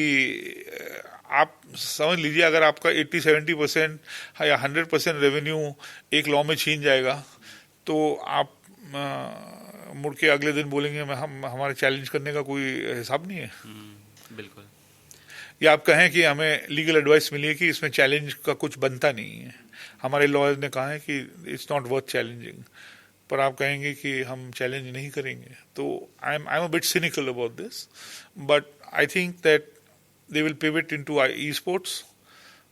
आप समझ लीजिए, अगर आपका 80-70% या 100% रेवेन्यू एक लॉ में छीन जाएगा, तो आप मुड़ के अगले दिन बोलेंगे हमारे चैलेंज करने का कोई हिसाब नहीं है। बिल्कुल। या आप कहें कि हमें लीगल एडवाइस मिली है कि इसमें चैलेंज का कुछ बनता नहीं है, हमारे लॉयर्स ने कहा है कि इट्स नॉट वर्थ चैलेंजिंग, पर आप कहेंगे कि हम चैलेंज नहीं करेंगे। तो आई am a bit cynical about this, but I think that they will pivot into esports,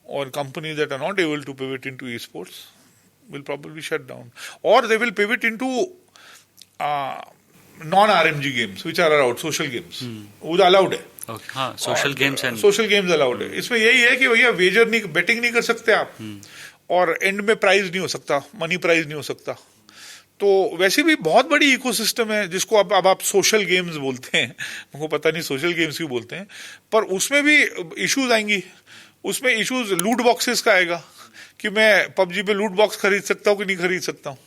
or companies that are not able to pivot into esports will probably shut down, or they will pivot into non RMG games which are allowed, social games वो allowed है। Okay, हाँ, social games and social games allowed है। इसमें यही है कि भैया Vaser नहीं, बेटिंग नहीं कर सकते आप, और एंड में प्राइज नहीं हो सकता, मनी प्राइज नहीं हो सकता। तो वैसे भी बहुत बड़ी इकोसिस्टम है जिसको अब आप सोशल गेम्स बोलते हैं, मुझको पता नहीं सोशल गेम्स क्यों बोलते हैं, पर उसमें भी इश्यूज आएंगी। उसमें इश्यूज लूट बॉक्सेस का आएगा कि मैं PUBG पे लूट बॉक्स खरीद सकता हूँ कि नहीं खरीद सकता हूँ।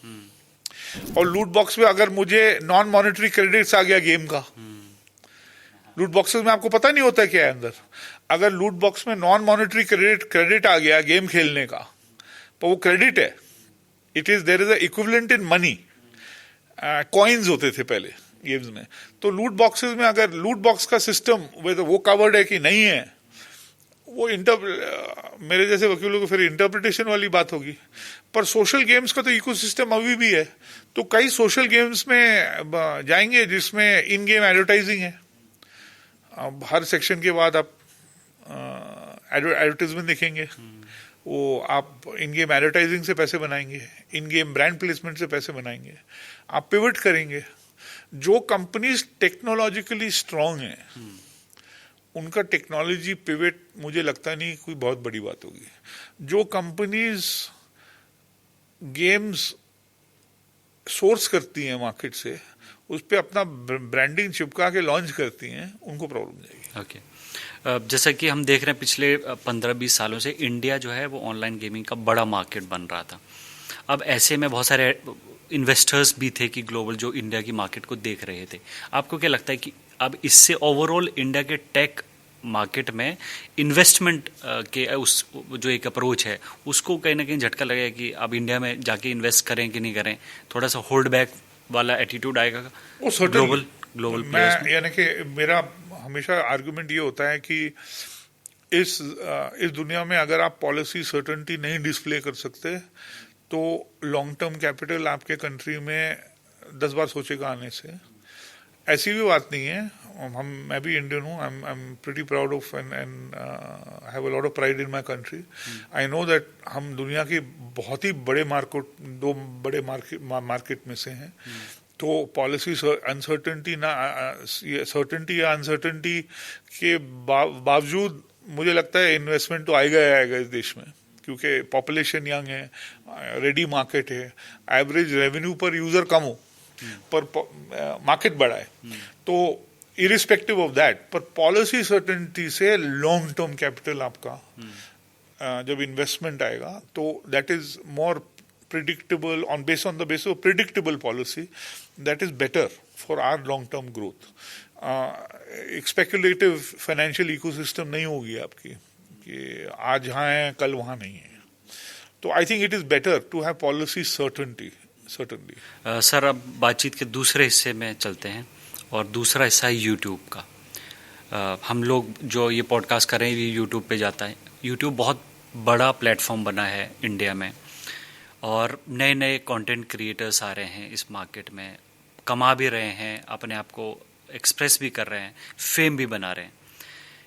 और लूट बॉक्स में अगर मुझे नॉन मॉनेटरी क्रेडिट्स आ गया गेम का, लूट बॉक्सेस में आपको पता नहीं होता क्या है अंदर, अगर लूट बॉक्स में नॉन मॉनेटरी क्रेडिट आ गया गेम खेलने का, तो वो क्रेडिट है, it is there is a equivalent in money. Coins होते थे पहले गेम्स में, तो लूट बॉक्सेस में अगर लूट बॉक्स का सिस्टम वो कवर्ड है कि नहीं है, वो मेरे जैसे वकीलों को फिर इंटरप्रिटेशन वाली बात होगी। पर सोशल गेम्स का तो इकोसिस्टम अभी भी है, तो कई सोशल गेम्स में जाएंगे जिसमें इन गेम एडवर्टाइजिंग है। अब हर सेक्शन के बाद आप एडवर्टाइजमेंट देखेंगे, वो आप इन गेम एडवर्टाइजिंग से पैसे बनाएंगे, इन गेम ब्रांड प्लेसमेंट से पैसे बनाएंगे, आप पिवट करेंगे। जो कंपनीज टेक्नोलॉजिकली स्ट्रांग है उनका टेक्नोलॉजी पिवट मुझे लगता नहीं कोई बहुत बड़ी बात होगी। जो कंपनीज गेम्स सोर्स करती हैं मार्केट से, उस पर अपना ब्रांडिंग चिपका के लॉन्च करती हैं, उनको प्रॉब्लम जाएगी। ओके, जैसा कि हम देख रहे हैं पिछले 15-20 सालों से इंडिया जो है वो ऑनलाइन गेमिंग का बड़ा मार्केट बन रहा था। अब ऐसे में बहुत सारे इन्वेस्टर्स भी थे कि ग्लोबल जो इंडिया की मार्केट को देख रहे थे। आपको क्या लगता है कि अब इससे ओवरऑल इंडिया के टेक मार्केट में इन्वेस्टमेंट के उस जो एक अप्रोच है उसको कहीं ना कहीं झटका लगेगा कि अब इंडिया में जाके इन्वेस्ट करें कि नहीं करें, थोड़ा सा होल्ड बैक वाला एटीट्यूड आएगा ग्लोबल प्लेयर्स में? यानी कि मेरा हमेशा आर्गुमेंट ये होता है कि इस दुनिया में अगर आप पॉलिसी सर्टेनिटी नहीं डिस्प्ले कर सकते तो लॉन्ग टर्म कैपिटल आपके कंट्री में 10 बार सोचेगा आने से। ऐसी भी बात नहीं है, मैं भी इंडियन हूँ, I am pretty proud of and have a lot of pride in my country. I know that हम दुनिया के बहुत ही बड़े दो बड़े मार्केट में से हैं। तो पॉलिसी अनसर्टेनिटी सर्टेनिटी या अनसर्टेनिटी के बावजूद मुझे लगता है इन्वेस्टमेंट तो आएगा ही आएगा इस देश में, क्योंकि पॉपुलेशन यंग है, रेडी मार्केट है, एवरेज रेवेन्यू पर यूजर कम हो पर मार्केट बड़ा है। तो इरिस्पेक्टिव ऑफ दैट, पर पॉलिसी सर्टेनिटी से लॉन्ग टर्म कैपिटल आपका जब इन्वेस्टमेंट आएगा तो that is more predictable on the basis of predictable policy, that is better for our long term growth. एक speculative financial ecosystem नहीं होगी आपकी कि आज यहाँ है कल वहाँ नहीं है। तो I think it is better to have policy certainty, certainly. Sir, अब बातचीत के दूसरे हिस्से में चलते हैं और दूसरा हिस्सा है यूट्यूब का। हम लोग जो ये पॉडकास्ट कर रहे हैं ये यूट्यूब पे जाता है। यूट्यूब बहुत बड़ा प्लेटफॉर्म बना है इंडिया में और नए नए कंटेंट क्रिएटर्स आ रहे हैं इस मार्केट में, कमा भी रहे हैं, अपने आप को एक्सप्रेस भी कर रहे हैं, फेम भी बना रहे हैं।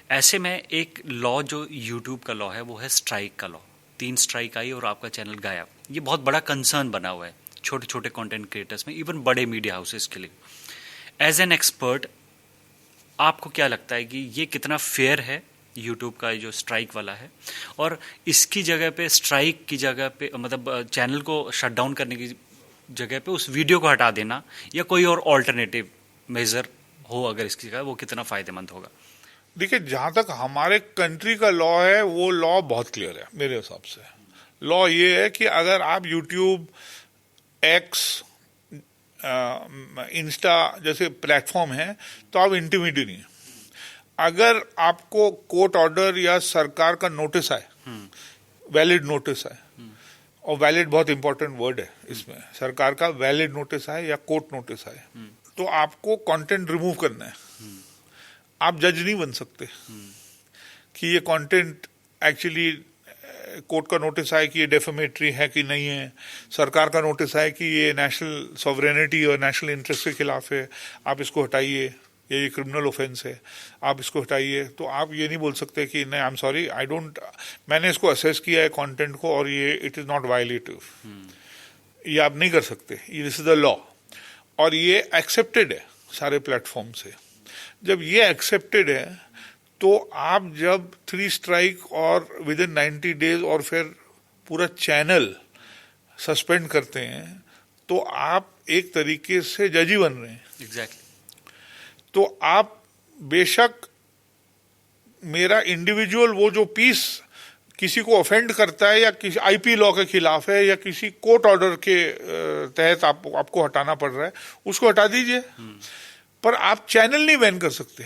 ऐसे में एक लॉ जो यूट्यूब का लॉ है वो है स्ट्राइक का लॉ। 3 स्ट्राइक आई और आपका चैनल गायब। ये बहुत बड़ा कंसर्न बना हुआ है छोटे छोटे कंटेंट क्रिएटर्स में, इवन बड़े मीडिया हाउसेस के लिए। एज एन एक्सपर्ट आपको क्या लगता है कि ये कितना फेयर है यूट्यूब का जो स्ट्राइक वाला है, और इसकी जगह पे स्ट्राइक की जगह पे मतलब चैनल को शट डाउन करने की जगह पे उस वीडियो को हटा देना या कोई और ऑल्टरनेटिव मेजर हो अगर इसकी जगह, वो कितना फायदेमंद होगा? देखिए, जहां तक हमारे कंट्री का लॉ है वो लॉ बहुत क्लियर है मेरे हिसाब से। लॉ ये है कि अगर आप यूट्यूब, एक्स, इंस्टा जैसे प्लेटफॉर्म है तो आप इंटीमेडी नहीं है। अगर आपको कोर्ट ऑर्डर या सरकार का नोटिस आए, वैलिड नोटिस आए, और वैलिड बहुत इंपॉर्टेंट वर्ड है इसमें, सरकार का वैलिड नोटिस आए या कोर्ट नोटिस आए, तो आपको कंटेंट रिमूव करना है। आप जज नहीं बन सकते कि ये कंटेंट एक्चुअली कोर्ट का नोटिस आए कि ये डेफेमेटरी है कि नहीं है, सरकार का नोटिस आए कि ये नेशनल सॉवरेनिटी और नेशनल इंटरेस्ट के खिलाफ है, आप इसको हटाइए, ये क्रिमिनल ऑफेंस है, आप इसको हटाइए। तो आप ये नहीं बोल सकते कि नहीं, I am sorry, I don't, मैंने इसको असेस किया है कंटेंट को और ये इट इज नॉट वायलेटिव। ये आप नहीं कर सकते, दिस इज द लॉ और ये एक्सेप्टेड है। सारे प्लेटफॉर्म से। जब ये एक्सेप्टेड है तो आप जब 3 स्ट्राइक और विद इन 90 डेज और फिर पूरा चैनल सस्पेंड करते हैं तो आप एक तरीके से जज ही बन रहे हैं। एग्जैक्टली। तो आप बेशक मेरा इंडिविजुअल वो जो पीस किसी को ऑफेंड करता है या किसी आईपी लॉ के खिलाफ है या किसी कोर्ट ऑर्डर के तहत आपको हटाना पड़ रहा है, उसको हटा दीजिए, पर आप चैनल नहीं बैन कर सकते।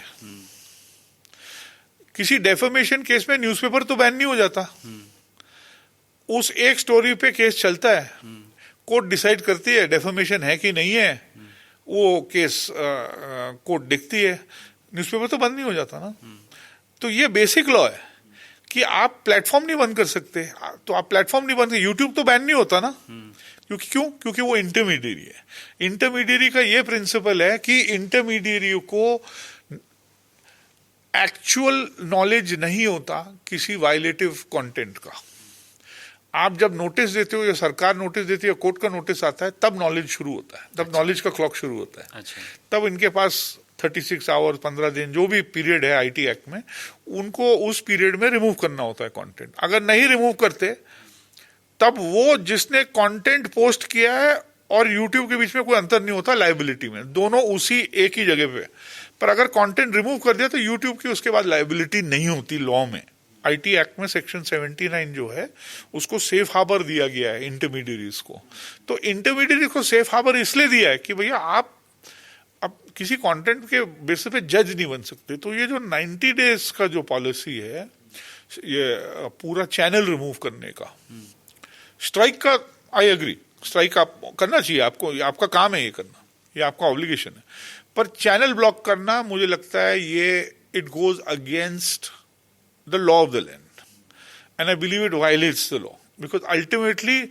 किसी डेफेमेशन केस में न्यूज़पेपर तो बैन नहीं हो जाता, उस एक स्टोरी पे केस चलता है, कोर्ट डिसाइड करती है डेफेमेशन है कि नहीं है, वो केस कोर्ट देखती है, न्यूज़पेपर तो बंद नहीं हो जाता ना। तो ये बेसिक लॉ है कि आप प्लेटफॉर्म नहीं बंद कर सकते, तो आप प्लेटफॉर्म नहीं बंद कर, यूट्यूब तो बैन नहीं होता ना, क्योंकि वो इंटरमीडियरी है। इंटरमीडियरी का ये प्रिंसिपल है कि इंटरमीडियरी को एक्चुअल नॉलेज नहीं होता किसी वायलेटिव कंटेंट का। आप जब नोटिस देते हो या सरकार नोटिस देती है, कोर्ट का नोटिस आता है, तब नॉलेज शुरू होता है, तब नॉलेज का क्लॉक शुरू होता है। अच्छा। तब इनके पास 36 आवर्स 15 दिन जो भी पीरियड है आईटी एक्ट में, उनको उस पीरियड में रिमूव करना होता है कंटेंट। अगर नहीं रिमूव करते तब वो जिसने कंटेंट पोस्ट किया है और यूट्यूब के बीच में कोई अंतर नहीं होता लायबिलिटी में, दोनों उसी एक ही जगह पे। पर अगर कंटेंट रिमूव कर दिया तो यूट्यूब की उसके बाद लायबिलिटी नहीं होती लॉ में। आईटी एक्ट में सेक्शन 79 जो है उसको सेफ हार्बर दिया गया है इंटरमीडियरीज को। तो इंटरमीडियरी को सेफ हार्बर इसलिए दिया है कि भैया आप अब किसी कंटेंट के बेसिस पे जज नहीं बन सकते। तो ये जो 90 डेज का जो पॉलिसी है, ये पूरा चैनल रिमूव करने का, स्ट्राइक का आई एग्री, स्ट्राइक आप करना चाहिए, आपको, आपका काम है ये करना, ये आपका ऑब्लिगेशन है। पर चैनल ब्लॉक करना मुझे लगता है ये it goes against the law of the land and I believe it violets the law, because ultimately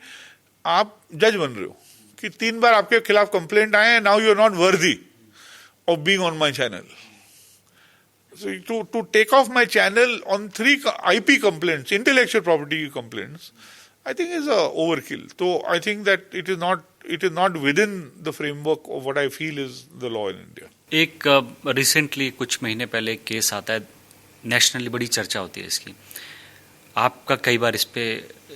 आप जज बन रहे हो कि 3 बार आपके खिलाफ कंप्लेंट आए हैं, now you are not worthy of being on my channel. So to take off my channel on 3 IP complaints, intellectual property complaints, I think is a overkill. So I think that it is not within the framework of what I feel is the law in India. एक recently कुछ महीने पहले एक case आता है, nationally बड़ी चर्चा होती है इसकी, आपका कई बार इस पे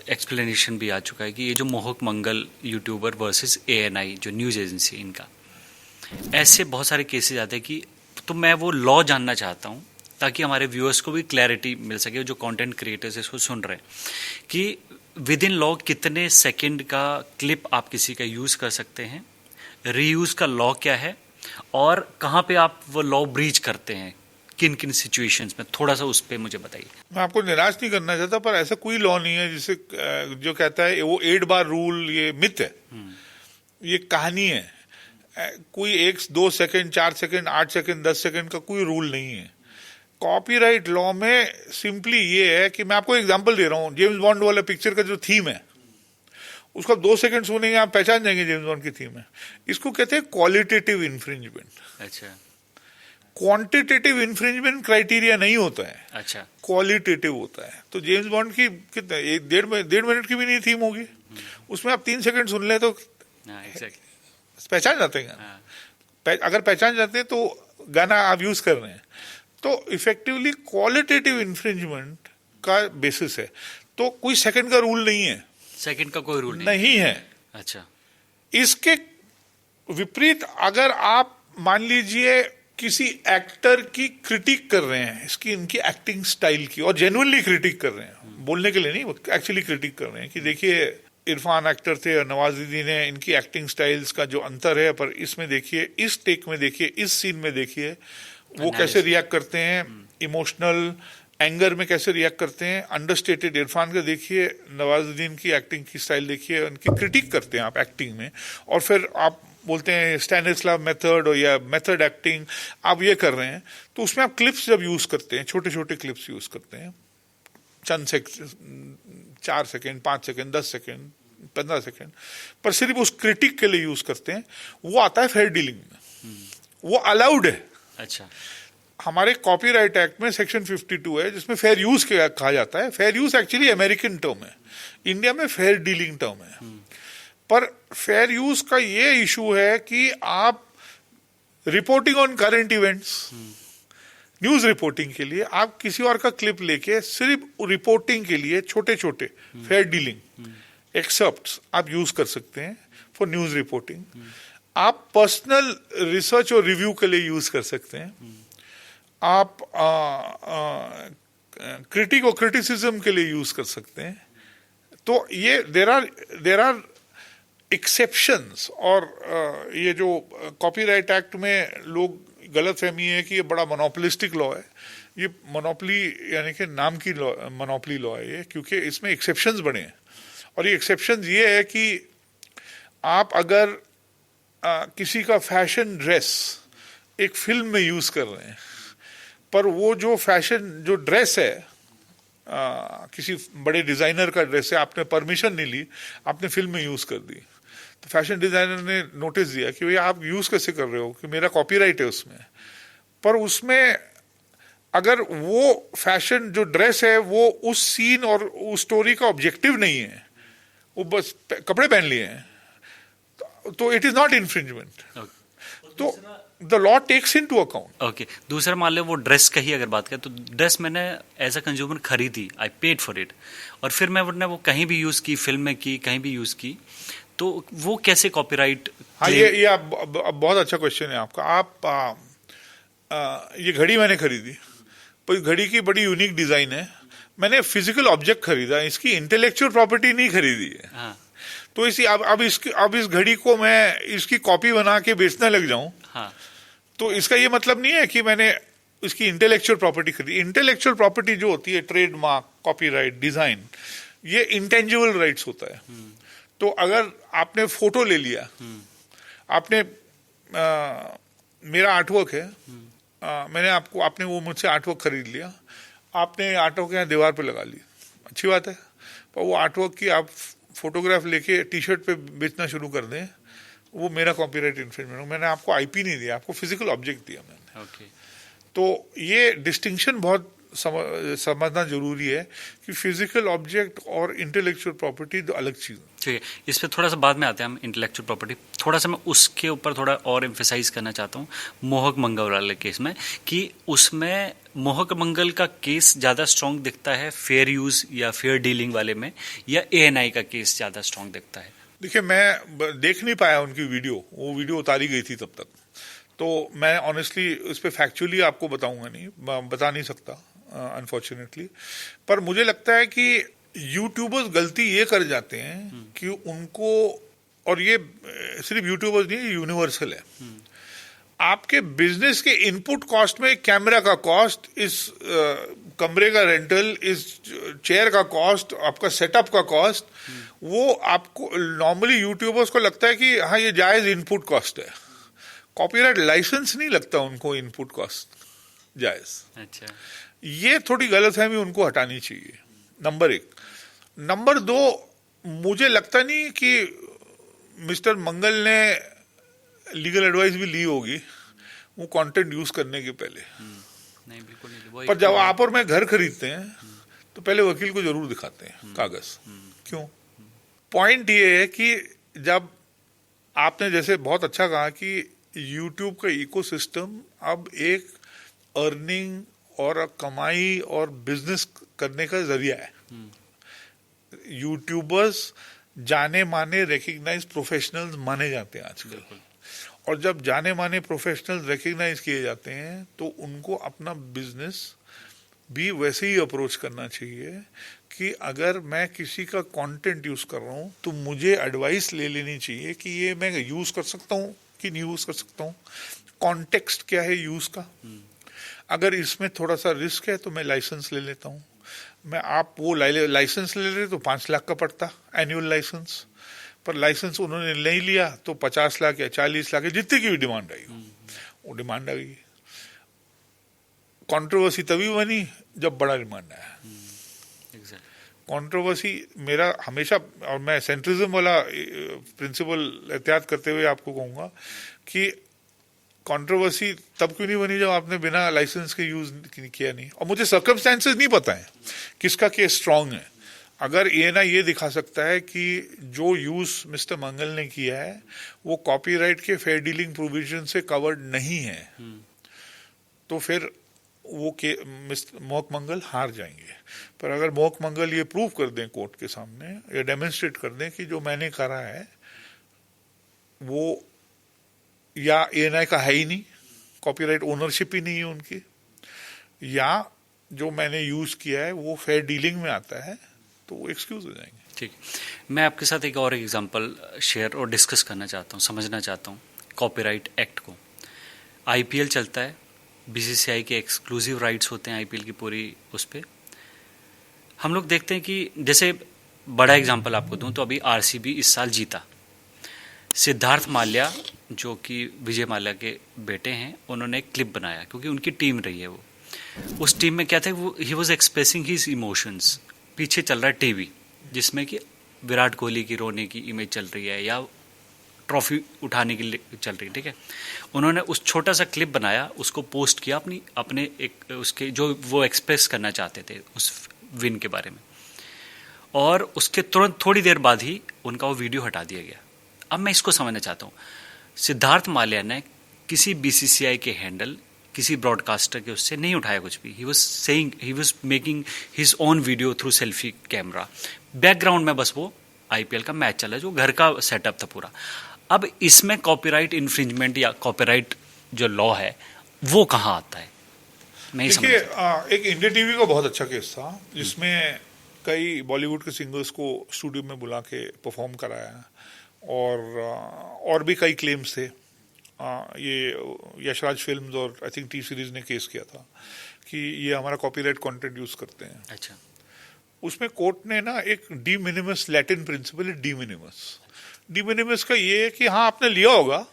एक्सप्लेनेशन भी आ चुका है कि ये जो मोहक मंगल यूट्यूबर वर्सेस ANI जो न्यूज़ एजेंसी, इनका ऐसे बहुत सारे केसेस आते हैं कि तो मैं वो लॉ जानना चाहता हूँ ताकि हमारे व्यूअर्स को भी क्लैरिटी मिल सके, जो कंटेंट क्रिएटर्स इसको सुन रहे हैं, कि विद इन लॉ कितने सेकंड का क्लिप आप किसी का यूज़ कर सकते हैं, रीयूज़ का लॉ क्या है, और कहाँ पे आप वो लॉ ब्रीच करते हैं, किन किन सिचुएशंस में, थोड़ा सा उस पर मुझे बताइए। मैं आपको निराश नहीं करना चाहता, पर ऐसा कोई लॉ नहीं है जिसे जो कहता है वो 8 बार रूल, ये मिथ है, ये कहानी है। कोई 1, 2 सेकंड, 4 सेकंड, 8 सेकंड, 10 सेकंड का कोई रूल नहीं है। कॉपीराइट लॉ में सिंपली ये है कि मैं आपको एग्जांपल दे रहा हूँ, जेम्स बॉन्ड वाला पिक्चर का जो थीम है उसका 2 सेकंड सुनेंगे आप पहचान जाएंगे जेम्स बॉन्ड की थीम है। इसको कहते हैं क्वालिटेटिव इन्फ्रिंजमेंट। अच्छा। क्वांटिटेटिव इन्फ्रिंजमेंट क्राइटेरिया नहीं होता है, अच्छा, क्वालिटेटिव होता है। तो जेम्स बॉन्ड की कितने 1.5 मिनट की भी नहीं थीम होगी, उसमें आप 3 सेकंड सुन ले तो पहचान जाते हैं। अगर पहचान जाते हैं तो गाना आप यूज कर रहे हैं। तो इफेक्टिवली क्वालिटेटिव इन्फ्रिंजमेंट का बेसिस है। तो कोई सेकंड का रूल नहीं है, सेकंड का कोई रूल नहीं है। अच्छा। इसके विपरीत अगर आप मान लीजिए किसी एक्टर की क्रिटिक कर रहे हैं, इसकी इनकी एक्टिंग स्टाइल की, और जेन्युइनली क्रिटिक कर रहे हैं, बोलने के लिए नहीं, एक्चुअली क्रिटिक कर रहे हैं कि देखिए इरफान एक्टर थे और नवाजुद्दीन है, इनकी एक्टिंग स्टाइल्स का जो अंतर है, पर इसमें देखिए, इस टेक में देखिए, इस सीन में देखिए वो कैसे रिएक्ट करते हैं, इमोशनल एंगर में कैसे रिएक्ट करते हैं। अंडरस्टेटेड इरफान का देखिए, नवाजुद्दीन की एक्टिंग की स्टाइल देखिए, उनकी क्रिटिक करते हैं आप एक्टिंग में, और फिर आप बोलते हैं स्टैनिस्लाव मेथड या मेथड एक्टिंग, आप ये कर रहे हैं। तो उसमें आप क्लिप्स जब यूज करते हैं, छोटे छोटे क्लिप्स यूज करते हैं, चंद second, 4 second, 5 second, 10 second, 15 second, पर सिर्फ उस क्रिटिक के लिए यूज करते हैं, वो आता है फेयर डीलिंग में, वो अलाउड है। अच्छा। हमारे कॉपीराइट एक्ट में सेक्शन 52 है जिसमें फेयर यूज कहा जाता है। Fair use actually American term है, इंडिया में फेयर डीलिंग टर्म है। पर फेयर यूज का ये इशू है कि आप reporting on current events, news reporting के लिए आप किसी और का क्लिप लेके सिर्फ रिपोर्टिंग के लिए छोटे छोटे फेयर डीलिंग एक्सेप्ट्स आप यूज कर सकते हैं फॉर न्यूज रिपोर्टिंग। आप पर्सनल रिसर्च और रिव्यू के लिए यूज कर सकते हैं। आप क्रिटिक और क्रिटिसिज्म के लिए यूज कर सकते हैं। तो ये देर आर एक्सेप्शंस। और ये जो कॉपीराइट एक्ट में लोग गलत फहमी है कि ये बड़ा मोनोपोलिस्टिक लॉ है। ये मोनोपोली यानी कि नाम की लॉ, मोनोपोली लॉ है ये, क्योंकि इसमें एक्सेप्शंस बड़े हैं। और ये एक्सेप्शंस ये है कि आप अगर किसी का फैशन ड्रेस एक फिल्म में यूज कर रहे हैं, पर वो जो फैशन जो ड्रेस है किसी बड़े डिजाइनर का ड्रेस है, आपने परमिशन नहीं ली, आपने फिल्म में यूज कर दी, तो फैशन डिजाइनर ने नोटिस दिया कि भैया आप यूज कैसे कर रहे हो, कि मेरा कॉपीराइट है उसमें। पर उसमें अगर वो फैशन जो ड्रेस है वो उस सीन और उस स्टोरी का ऑब्जेक्टिव नहीं है, वो बस कपड़े पहन लिए हैं, तो इट इज नॉट इन्फ्रिंजमेंट। तो the law takes into account. Okay, दूसरा मान लो वो ड्रेस का ही अगर बात करें, तो ड्रेस मैंने एज अ कंज्यूमर खरीदी, आई पेड फॉर इट, और फिर मैं वो कहीं भी यूज की, फिल्म में की, कहीं भी यूज की, तो वो कैसे कॉपीराइट? हाँ, ये आप बहुत अच्छा क्वेश्चन है आपका। आप ये घड़ी मैंने खरीदी, पर घड़ी की बड़ी यूनिक डिजाइन है, मैंने फिजिकल ऑब्जेक्ट खरीदा, इसकी इंटेलेक्चुअल प्रॉपर्टी नहीं खरीदी है। हाँ। तो अब इस घड़ी को मैं इसकी कॉपी बना के बेचने लग जाऊं, हाँ। तो इसका ये मतलब नहीं है कि मैंने इसकी इंटेलेक्चुअल प्रॉपर्टी खरीदी। इंटेलेक्चुअल प्रॉपर्टी जो होती है, ट्रेडमार्क, कॉपीराइट, डिजाइन, ये इंटेंजिबल राइट्स होता है। तो अगर आपने फोटो ले लिया, आपने मेरा आर्टवर्क है, आपने वो मुझसे आर्टवर्क खरीद लिया, आपने आर्टवर्क यहाँ दीवार पे लगा ली, अच्छी बात है। पर वो आर्टवर्क की आप फोटोग्राफ लेके टी शर्ट पे बेचना शुरू कर दें, वो मेरा कॉपीराइट इन्फ्रिंजमेंट। मैंने आपको आईपी नहीं दिया, आपको फिजिकल ऑब्जेक्ट दिया मैंने। तो ये डिस्टिंक्शन बहुत समझना जरूरी है कि फिजिकल ऑब्जेक्ट और इंटेलेक्चुअल प्रॉपर्टी दो अलग चीज। ठीक है, इस पे थोड़ा सा बाद में आते हैं हम, इंटेलेक्चुअल प्रॉपर्टी। थोड़ा सा मैं उसके ऊपर थोड़ा और एम्फेसाइज करना चाहता हूँ मोहक मंगल वाले केस में, कि उसमें मोहक मंगल का केस ज्यादा स्ट्रांग दिखता है फेयर यूज या फेयर डीलिंग वाले में, या ANI का केस ज्यादा स्ट्रांग दिखता है? देखिए, मैं देख नहीं पाया उनकी वीडियो, वो वीडियो उतारी गई थी तब तक, तो मैं ऑनेस्टली उस पर फैक्चुअली आपको बताऊंगा नहीं, बता नहीं सकता अनफॉर्चुनेटली। पर मुझे लगता है कि यूट्यूबर्स गलती ये कर जाते हैं कि उनको, और ये सिर्फ यूट्यूबर्स नहीं, यूनिवर्सल है, आपके बिजनेस के इनपुट कॉस्ट में कैमरा का कॉस्ट, इस कमरे का रेंटल, इस चेयर का कॉस्ट, आपका सेटअप का कॉस्ट, वो आपको नॉर्मली यूट्यूबर्स को लगता है कि हाँ ये जायज इनपुट कॉस्ट है। कॉपीराइट लाइसेंस नहीं लगता उनको इनपुट कॉस्ट जायज। अच्छा, ये थोड़ी गलतफहमी उनको हटानी चाहिए, नंबर 1। नंबर 2, मुझे लगता नहीं कि मिस्टर मंगल ने लीगल एडवाइस भी ली होगी वो कंटेंट यूज करने के पहले। नहीं, बिल्कुल नहीं। पर जब आप और मैं घर खरीदते हैं तो पहले वकील को जरूर दिखाते हैं कागज। क्यों? पॉइंट ये है कि जब आपने जैसे बहुत अच्छा कहा कि यूट्यूब का इकोसिस्टम अब एक अर्निंग और कमाई और बिजनेस करने का जरिया है। यूट्यूबर्स जाने माने रिकग्नाइज प्रोफेशनल्स माने जाते हैं आजकल, और जब जाने माने प्रोफेशनल्स रिकग्नाइज किए जाते हैं तो उनको अपना बिजनेस भी वैसे ही अप्रोच करना चाहिए कि अगर मैं किसी का कंटेंट यूज कर रहा हूं तो मुझे एडवाइस ले लेनी चाहिए कि ये मैं यूज कर सकता हूं कि नहीं यूज कर सकता हूं, कॉन्टेक्स्ट क्या है यूज का। अगर इसमें थोड़ा सा रिस्क है तो मैं लाइसेंस ले लेता हूं। आप वो लाइसेंस ले रहे तो 5 लाख का पड़ता एनुअल लाइसेंस, पर लाइसेंस उन्होंने नहीं लिया तो 50 लाख या 40 लाख, जितने की भी डिमांड आई वो डिमांड आ गई। कंट्रोवर्सी तभी बनी जब बड़ा डिमांड आया। कंट्रोवर्सी मेरा हमेशा, और मैं सेंट्रिज्म वाला प्रिंसिपल एहतियात करते हुए आपको कहूंगा कि कंट्रोवर्सी तब क्यों नहीं बनी जब आपने बिना लाइसेंस के यूज किया नहीं। और मुझे सर्कमस्टेंसेस नहीं पता है किसका केस स्ट्रांग है। अगर ANI ये दिखा सकता है कि जो यूज मिस्टर मंगल ने किया है वो कॉपीराइट के फेयर डीलिंग प्रोविजन से कवर्ड नहीं है, तो फिर वो के मोहक मंगल हार जाएंगे। पर अगर मोहक मंगल ये प्रूव कर दें कोर्ट के सामने या डेमोन्स्ट्रेट कर दें कि जो मैंने करा है वो या ANI का है ही नहीं, कॉपीराइट ओनरशिप ही नहीं है उनकी, या जो मैंने यूज किया है वो फेयर डीलिंग में आता है, तो वो एक्सक्यूज हो जाएंगे। ठीक, मैं आपके साथ एक और एग्जांपल शेयर और डिस्कस करना चाहता हूँ, समझना चाहता हूँ कॉपीराइट एक्ट को। IPL चलता है, BCCI के एक्सक्लूसिव राइट्स होते हैं IPL की पूरी उस पर। हम लोग देखते हैं कि जैसे बड़ा एग्जांपल आपको दूं तो अभी RCB इस साल जीता। सिद्धार्थ माल्या जो कि विजय माल्या के बेटे हैं, उन्होंने एक क्लिप बनाया क्योंकि उनकी टीम रही है वो। उस टीम में क्या था, वो he was expressing his emotions. पीछे चल रहा है टीवी जिसमें कि विराट कोहली की रोने की इमेज चल रही है या ट्रॉफी उठाने की चल रही है, ठीक है। उन्होंने उस छोटा सा क्लिप बनाया, उसको पोस्ट किया अपने एक उसके जो वो एक्सप्रेस करना चाहते थे उस विन के बारे में, और उसके तुरंत थोड़ी देर बाद ही उनका वो वीडियो हटा दिया गया। अब मैं इसको समझना चाहता हूँ, सिद्धार्थ माल्या ने किसी BCCI के हैंडल, किसी ब्रॉडकास्टर के उससे नहीं उठाया कुछ भी। He was making his own video through selfie camera. Background में बस वो IPL का मैच चला, जो घर का सेटअप था पूरा। अब इसमें कॉपीराइट इन्फ्रिंजमेंट या कॉपीराइट जो लॉ है वो कहाँ आता है? देखिए, एक इंडिया टीवी का बहुत अच्छा केस था जिसमें कई बॉलीवुड के सिंगर्स को स्टूडियो में बुला के परफॉर्म कराया, और भी कई क्लेम्स थे। ये यशराज फिल्म्स और आई थिंक T सीरीज ने केस किया था कि ये हमारा कॉपीराइट कंटेंट यूज करते हैं। अच्छा, उसमें कोर्ट ने ना एक डी मिनिमस, लैटिन प्रिंसिपल है डी मिनिमस। डी मिनिमस का ये है कि हाँ, आपने लिया होगा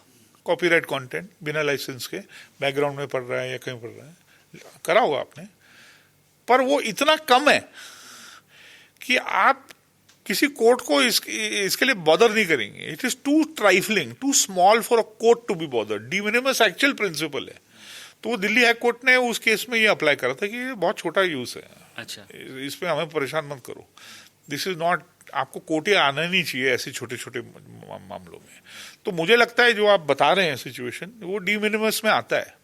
कॉपीराइट कंटेंट बिना लाइसेंस के, बैकग्राउंड में पढ़ रहा है या कहीं पढ़ रहा है, करा होगा आपने, पर वो इतना कम है कि आप किसी कोर्ट को इसके लिए बॉदर नहीं करेंगे। It is too trifling, too small for a court to be bother. De minimis actual principle है, तो वो दिल्ली हाई कोर्ट ने उस केस में ये अप्लाई करा था कि ये बहुत छोटा यूज है। अच्छा, इस पे हमें परेशान मत करो। दिस इज नॉट, आपको कोर्टे आना नहीं चाहिए ऐसे छोटे छोटे मामलों में। तो मुझे लगता है जो आप बता रहे हैं सिचुएशन, वो डी मिनिमस में आता है।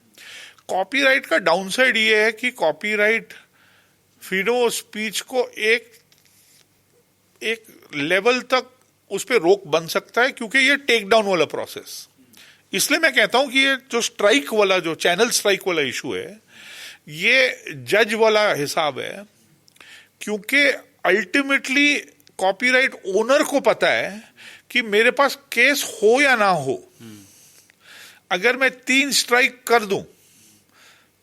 कॉपीराइट का डाउनसाइड ये है कि कॉपीराइट फ्रीडम ऑफ स्पीच को एक लेवल तक उस पर रोक बन सकता है, क्योंकि ये टेक डाउन वाला प्रोसेस। इसलिए मैं कहता हूं कि ये जो स्ट्राइक वाला, जो चैनल स्ट्राइक वाला इशू है, ये जज वाला हिसाब है, क्योंकि अल्टीमेटली कॉपीराइट ओनर को पता है कि मेरे पास केस हो या ना हो, अगर मैं 3 स्ट्राइक कर दूं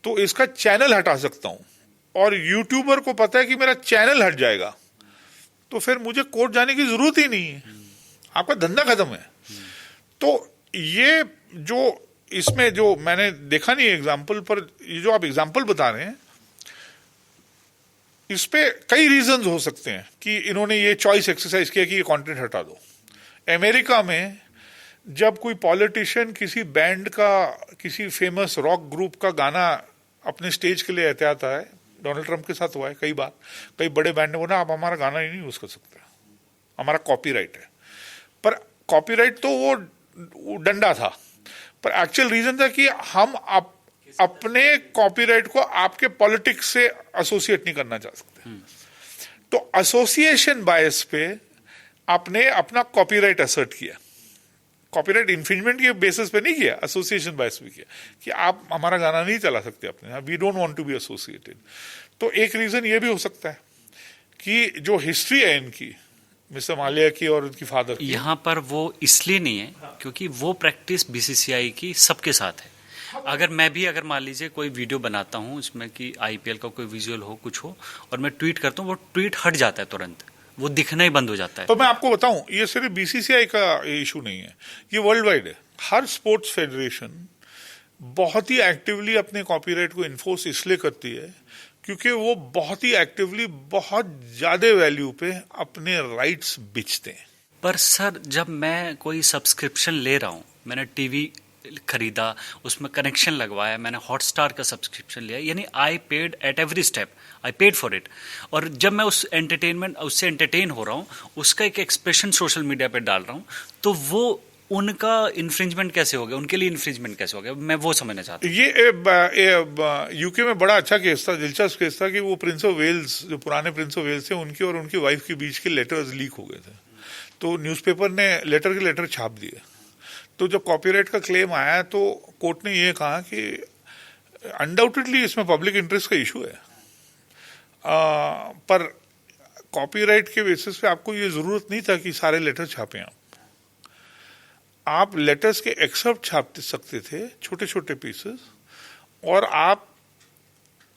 तो इसका चैनल हटा सकता हूं, और यूट्यूबर को पता है कि मेरा चैनल हट जाएगा, तो फिर मुझे कोर्ट जाने की जरूरत ही नहीं है, आपका धंधा खत्म है। तो ये जो इसमें जो मैंने देखा नहीं एग्जाम्पल, पर ये जो आप एग्जाम्पल बता रहे हैं, इस पे कई रीजंस हो सकते हैं कि इन्होंने ये चॉइस एक्सरसाइज किया कि ये कंटेंट हटा दो। अमेरिका में जब कोई पॉलिटिशियन किसी बैंड का, किसी फेमस रॉक ग्रुप का गाना अपने स्टेज के लिए एहतियात है, डोनाल्ड ट्रंप के साथ हुआ है कई बार, कई बड़े बैंड ने बोला आप हमारा गाना ही नहीं यूज कर सकते, हमारा कॉपीराइट है। पर कॉपीराइट तो वो डंडा था, पर एक्चुअल रीजन था कि हम अपने कॉपीराइट को आपके पॉलिटिक्स से एसोसिएट नहीं करना चाह सकते। तो एसोसिएशन बायस पे आपने अपना कॉपीराइट असर्ट किया, कॉपीराइट इन्फ्रिंजमेंट के बेसिस पे नहीं किया, एसोसिएशन बायस पे किया कि आप हमारा गाना नहीं चला सकते अपने, we don't want to be associated. तो एक रीजन ये भी हो सकता है कि जो हिस्ट्री है इनकी, मिस्टर माल्या की और उनकी फादर की, यहाँ पर वो इसलिए नहीं है क्योंकि वो प्रैक्टिस BCCI की सबके साथ है। अगर मान लीजिए कोई वीडियो बनाता हूँ इसमें कि IPL का कोई विजुअल हो, कुछ हो, और मैं ट्वीट करता हूँ, वो ट्वीट हट जाता है तुरंत, वो दिखना ही बंद हो जाता है। तो मैं आपको बताऊं, ये सिर्फ BCCI का इशू नहीं है, ये वर्ल्ड वाइड है। हर स्पोर्ट्स फेडरेशन बहुत ही एक्टिवली अपने कॉपीराइट को इन्फोर्स इसलिए करती है क्योंकि वो बहुत ही एक्टिवली, बहुत ज्यादा वैल्यू पे अपने राइट्स बेचते हैं। पर सर, जब मैं कोई सब्सक्रिप्शन ले रहा हूँ, मैंने टीवी खरीदा, उसमें कनेक्शन लगवाया, मैंने हॉटस्टार का सब्सक्रिप्शन लिया, यानी I paid at every step, I paid for it. और जब मैं उससे एंटरटेन हो रहा हूँ, उसका एक एक्सप्रेशन सोशल मीडिया पे डाल रहा हूँ, तो वो उनका इन्फ्रिंजमेंट कैसे हो गया, उनके लिए इन्फ्रिंजमेंट कैसे हो गया, मैं वो समझना चाहता हूँ। ये यूके में बड़ा अच्छा केस था, दिलचस्प केस था कि वो प्रिंस ऑफ वेल्स, जो पुराने प्रिंस ऑफ वेल्स थे, उनकी और उनकी वाइफ के बीच के लेटर्स लीक हो गए थे। तो न्यूज़पेपर ने लेटर के लेटर छाप दिए। तो जब कॉपीराइट का क्लेम आया तो कोर्ट ने ये कहा कि अनडाउटेडली इसमें पब्लिक इंटरेस्ट का इशू है, पर कॉपीराइट के बेसिस पे आपको ये जरूरत नहीं था कि सारे लेटर छापें। आप लेटर्स के एक्सर्प्ट छाप सकते थे, छोटे छोटे पीसेस, और आप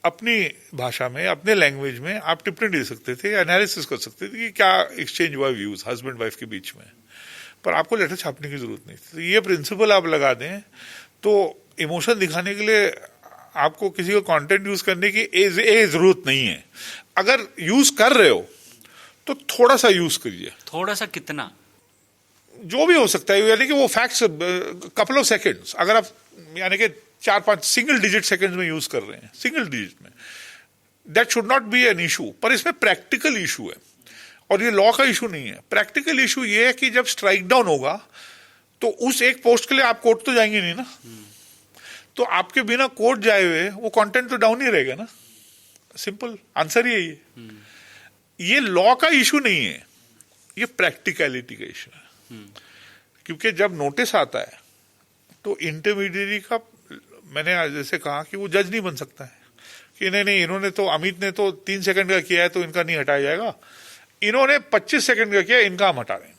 अपनी भाषा में, अपने लैंग्वेज में आप टिप्पणी दे सकते थे, एनालिसिस कर सकते थे कि क्या एक्सचेंज हुआ व्यूज हस्बैंड वाइफ के बीच में, पर आपको लेटर छापने की जरूरत नहीं थी। तो ये प्रिंसिपल आप लगा दें तो इमोशन दिखाने के लिए आपको किसी को कंटेंट यूज करने की जरूरत नहीं है। अगर यूज कर रहे हो तो थोड़ा सा यूज करिए। थोड़ा सा कितना? जो भी हो सकता है, यानी कि वो फैक्ट्स कपल ऑफ सेकेंड्स, अगर आप यानी कि 4-5 सिंगल डिजिट सेकेंड्स में यूज कर रहे हैं, सिंगल डिजिट में, that should not be an issue. पर इसमें प्रैक्टिकल इशू है, और ये लॉ का इशू नहीं है। प्रैक्टिकल इशू ये है कि जब स्ट्राइक डाउन होगा तो उस एक पोस्ट के लिए आप कोर्ट तो जाएंगे नहीं ना, तो आपके बिना कोर्ट जाए हुए वो कंटेंट तो डाउन ही रहेगा ना। सिंपल आंसर ही है ये लॉ का इशू नहीं है, ये प्रैक्टिकलिटी का इशू है। क्योंकि जब नोटिस आता है तो इंटरमीडियरी का, मैंने जैसे कहा कि वो जज नहीं बन सकता है कि नहीं इन्होंने तो, अमित ने तो 3 सेकंड का किया है तो इनका नहीं हटाया जाएगा, इन्होंने 25 सेकंड का किया, इनका हम हटा रहे हैं,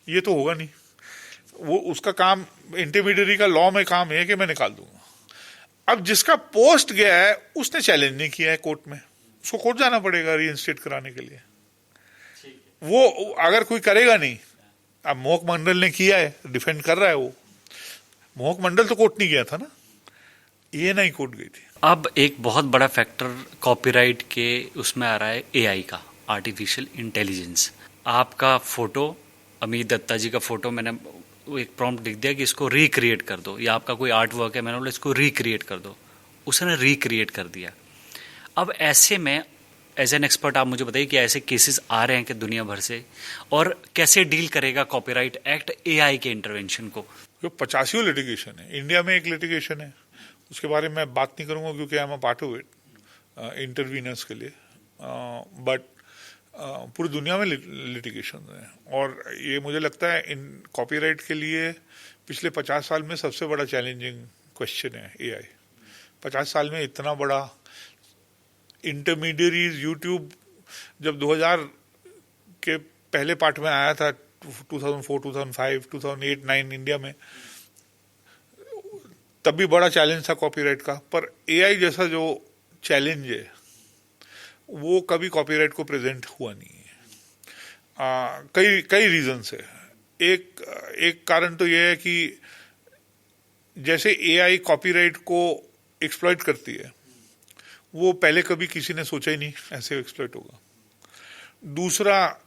ये तो होगा नहीं। वो उसका काम, इंटरमीडियरी का लॉ में काम है कि मैं निकाल दूंगा। अब जिसका पोस्ट गया है उसने चैलेंज नहीं किया है कोर्ट में, उसको कोर्ट जाना पड़ेगा रीइंस्टेट कराने के लिए। वो अगर कोई करेगा नहीं, अब मोहक मंडल ने किया है, डिफेंड कर रहा है वो। मोहक मंडल तो कोर्ट नहीं गया था ना, ये नहीं कोर्ट गई थी। अब एक बहुत बड़ा फैक्टर कॉपीराइट के उसमें आ रहा है एआई का, आर्टिफिशियल इंटेलिजेंस। आपका फोटो, अमित दत्ता जी का फोटो, मैंने एक प्रॉम्प्ट लिख दिया कि इसको रिक्रिएट कर दो, या आपका कोई आर्ट वर्क है, मैंने बोला इसको रिक्रिएट कर दो, उसने रिक्रिएट कर दिया। अब ऐसे में एज एन एक्सपर्ट आप मुझे बताइए कि ऐसे केसेस आ रहे हैं कि दुनिया भर से, और कैसे डील करेगा कॉपीराइट एक्ट एआई के इंटरवेंशन को? जो 85 लिटिगेशन है, इंडिया में एक लिटिगेशन है, उसके बारे में मैं बात नहीं करूंगा क्योंकि I am a part of it, interveners के लिए, बट पूरी दुनिया में लिटिगेशन है। और ये मुझे लगता है इन कॉपीराइट के लिए पिछले 50 साल में सबसे बड़ा चैलेंजिंग क्वेश्चन है एआई। 50 साल में इतना बड़ा, इंटरमीडियरीज, यूट्यूब जब 2000 के पहले पार्ट में आया था, 2004, 2005, 2008, 2009 इंडिया में, तब भी बड़ा चैलेंज था कॉपीराइट का। पर एआई जैसा जो चैलेंज है वो कभी कॉपीराइट को प्रेजेंट हुआ नहीं है। कई रीजन है। एक कारण तो यह है कि जैसे एआई कॉपीराइट को एक्सप्लॉइट करती है, वो पहले कभी किसी ने सोचा ही नहीं ऐसे एक्सप्लॉइट होगा। दूसरा,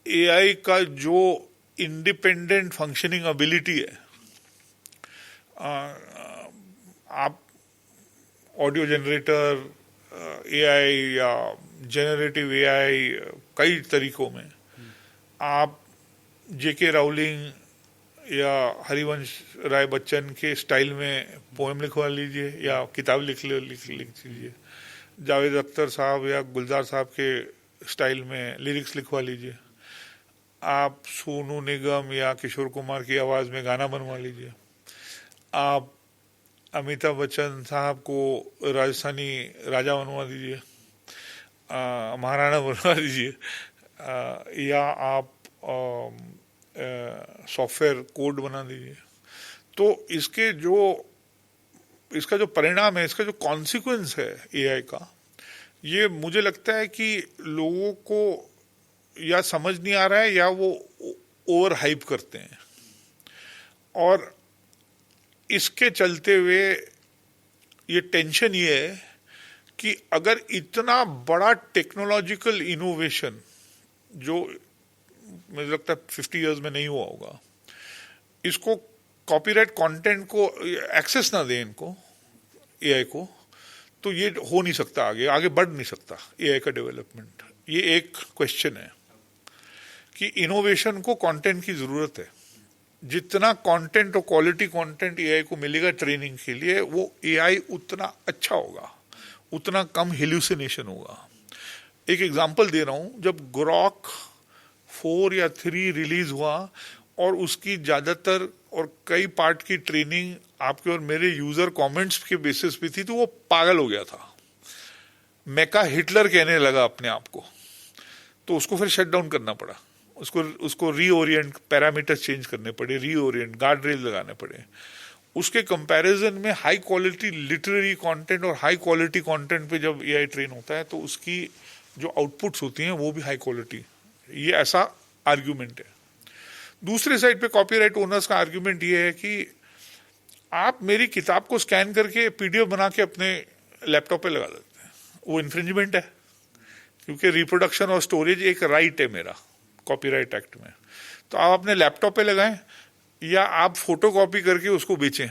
एआई का जो इंडिपेंडेंट फंक्शनिंग एबिलिटी है, आप ऑडियो जनरेटर एआई या जनरेटिव एआई, कई तरीकों में आप जेके राउलिंग या हरिवंश राय बच्चन के स्टाइल में पोएम लिखवा लीजिए या किताब लिख लीजिए, जावेद अख्तर साहब या गुलजार साहब के स्टाइल में लिरिक्स लिखवा लीजिए, आप सोनू निगम या किशोर कुमार की आवाज़ में गाना बनवा लीजिए, आप अमिताभ बच्चन साहब को राजस्थानी राजा बनवा दीजिए, महाराणा बनवा दीजिए, या आप सॉफ्टवेयर कोड बना दीजिए। तो इसका जो परिणाम है, इसका जो कॉन्सिक्वेंस है एआई का, ये मुझे लगता है कि लोगों को या समझ नहीं आ रहा है या वो ओवर हाइप करते हैं। और इसके चलते हुए ये टेंशन ये है कि अगर इतना बड़ा टेक्नोलॉजिकल इनोवेशन, जो मुझे लगता है 50 इयर्स में नहीं हुआ होगा, इसको कॉपीराइट कंटेंट को एक्सेस ना दें इनको, एआई को, तो ये हो नहीं सकता, आगे बढ़ नहीं सकता एआई का डेवलपमेंट। ये एक क्वेश्चन है कि इनोवेशन को कंटेंट की जरूरत है। जितना कंटेंट और क्वालिटी कंटेंट एआई को मिलेगा ट्रेनिंग के लिए, वो एआई उतना अच्छा होगा, उतना कम हेल्यूसिनेशन होगा। एक एग्जांपल दे रहा हूं, जब ग्रॉक 4 या 3 रिलीज हुआ और उसकी ज्यादातर और कई पार्ट की ट्रेनिंग आपके और मेरे यूजर कमेंट्स के बेसिस पे थी, तो वो पागल हो गया था, मेका हिटलर कहने लगा अपने आप को, तो उसको फिर शट डाउन करना पड़ा, उसको रीओरिएंट, पैरामीटर्स चेंज करने पड़े, रीओरिएंट, गार्ड रेल लगाने पड़े। उसके कंपैरिजन में हाई क्वालिटी लिटरेरी कंटेंट और हाई क्वालिटी कंटेंट पे जब एआई ट्रेन होता है तो उसकी जो आउटपुट्स होती हैं वो भी हाई क्वालिटी। ये ऐसा आर्ग्यूमेंट है। दूसरे साइड पे कॉपीराइट ओनर्स का आर्ग्यूमेंट ये है कि आप मेरी किताब को स्कैन करके पीडीएफ बना के अपने लैपटॉप पे लगा देते हैं, वो इन्फ्रिंजमेंट है, क्योंकि रिप्रोडक्शन और स्टोरेज एक राइट है मेरा कॉपीराइट एक्ट में। तो आप अपने लैपटॉप पे लगाएं या आप फोटो कॉपी करके उसको बेचें,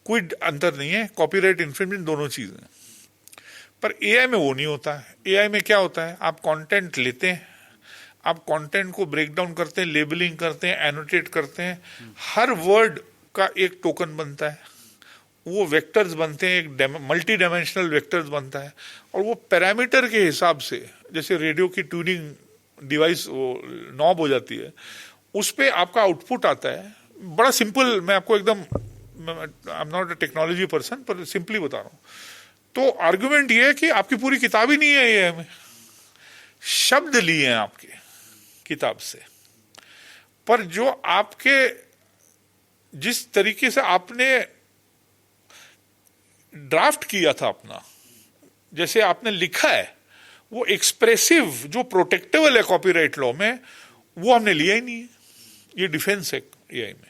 कोई अंतर नहीं है, कॉपीराइट इन्फ्रिंजमेंट दोनों चीजें। पर एआई में वो नहीं होता है। एआई में क्या होता है, आप कंटेंट लेते हैं, आप कंटेंट को ब्रेक डाउन करते हैं, लेबलिंग करते हैं, एनोटेट करते हैं, हर वर्ड का एक टोकन बनता है, वो वेक्टर्स बनते हैं, एक मल्टी डायमेंशनल वेक्टर्स बनता है, और वो पैरामीटर के हिसाब से, जैसे रेडियो की ट्यूनिंग डिवाइस नॉब हो जाती है, उस पे आपका आउटपुट आता है। बड़ा सिंपल, मैं आपको एकदम, I am not a technology person, पर सिंपली बता रहा हूं। तो आर्गुमेंट ये है कि आपकी पूरी किताब ही नहीं है ये, हमें शब्द लिए हैं आपके किताब से, पर जो आपके जिस तरीके से आपने ड्राफ्ट किया था अपना, जैसे आपने लिखा है, वो एक्सप्रेसिव जो प्रोटेक्टेबल है कॉपीराइट लॉ में, वो हमने लिया ही नहीं है। ये डिफेंस है एआई में।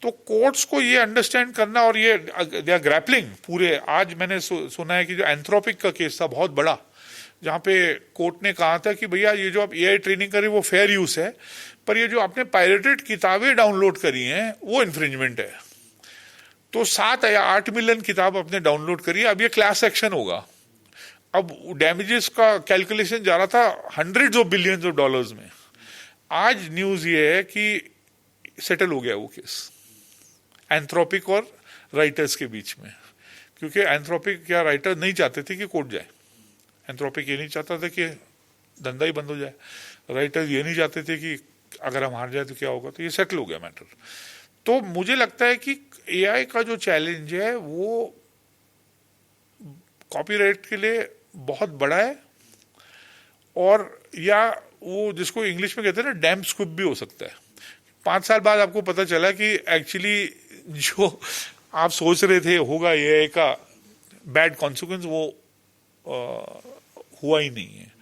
तो कोर्ट्स को ये अंडरस्टैंड करना, और ये दे आर ग्रैपलिंग पूरे। आज मैंने सुना है कि जो एंथ्रोपिक का केस था बहुत बड़ा, जहां पे कोर्ट ने कहा था कि भैया ये जो आप एआई ट्रेनिंग करें वो फेयर यूज है, पर ये जो आपने पायरेटेड किताबें डाउनलोड करी हैं वो इन्फ्रिंजमेंट है। तो 7 या 8 मिलियन किताब आपने डाउनलोड करी है, अब ये क्लास एक्शन होगा। अब डैमेजेस का कैलकुलेशन जा रहा था hundreds of billions of dollars में। आज न्यूज ये है कि सेटल हो गया वो केस एंथ्रोपिक और राइटर्स के बीच में, क्योंकि एंथ्रोपिक या राइटर नहीं चाहते थे कि कोर्ट जाए। एंथ्रोपिक ये नहीं चाहता था कि धंधा ही बंद हो जाए, राइटर्स ये नहीं चाहते थे कि अगर हम हार जाए तो क्या होगा। तो ये सेटल हो गया मैटर। तो मुझे लगता है कि एआई का जो चैलेंज है वो कॉपीराइट के लिए बहुत बड़ा है, और या वो जिसको इंग्लिश में कहते हैं ना, डैम स्क्विब भी हो सकता है। 5 साल बाद आपको पता चला कि एक्चुअली जो आप सोच रहे थे होगा एआई का बैड कॉन्सिक्वेंस, वो हुआ ही नहीं है।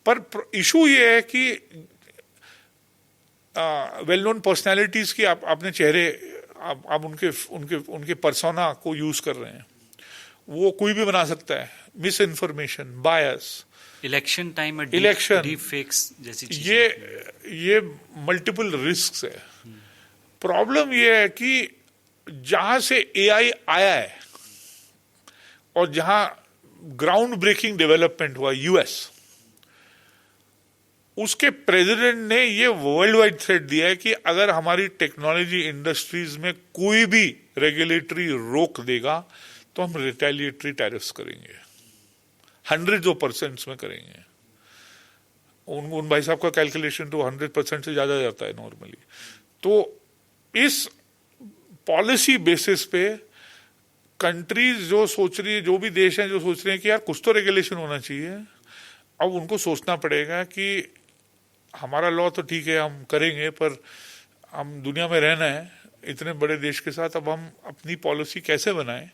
पर इशू ये है कि वेल नोन पर्सनैलिटीज की आपने चेहरे, आप उनके पर्सोना को यूज कर रहे हैं, वो कोई भी बना सकता है। मिस इन्फॉर्मेशन, बायस, इलेक्शन टाइम में इलेक्शन, डीप फेक्स जैसी ये मल्टीपल रिस्क है। प्रॉब्लम ये है कि जहां से एआई आया है और जहां ग्राउंड ब्रेकिंग डेवलपमेंट हुआ, यूएस, उसके प्रेसिडेंट ने ये वर्ल्ड वाइड थ्रेट दिया है कि अगर हमारी टेक्नोलॉजी इंडस्ट्रीज में कोई भी रेगुलेटरी रोक देगा तो हम रिटेलिएटरी टैरिफ्स करेंगे, हंड्रेड्स ऑफ % में करेंगे। उन भाई साहब का कैलकुलेशन तो 100% से ज्यादा जाता है नॉर्मली। तो इस पॉलिसी बेसिस पे कंट्रीज जो सोच रही है, जो भी देश हैं जो सोच रहे हैं कि यार कुछ तो रेगुलेशन होना चाहिए, अब उनको सोचना पड़ेगा कि हमारा लॉ तो ठीक है हम करेंगे, पर हम दुनिया में रहना है इतने बड़े देश के साथ, अब हम अपनी पॉलिसी कैसे बनाएं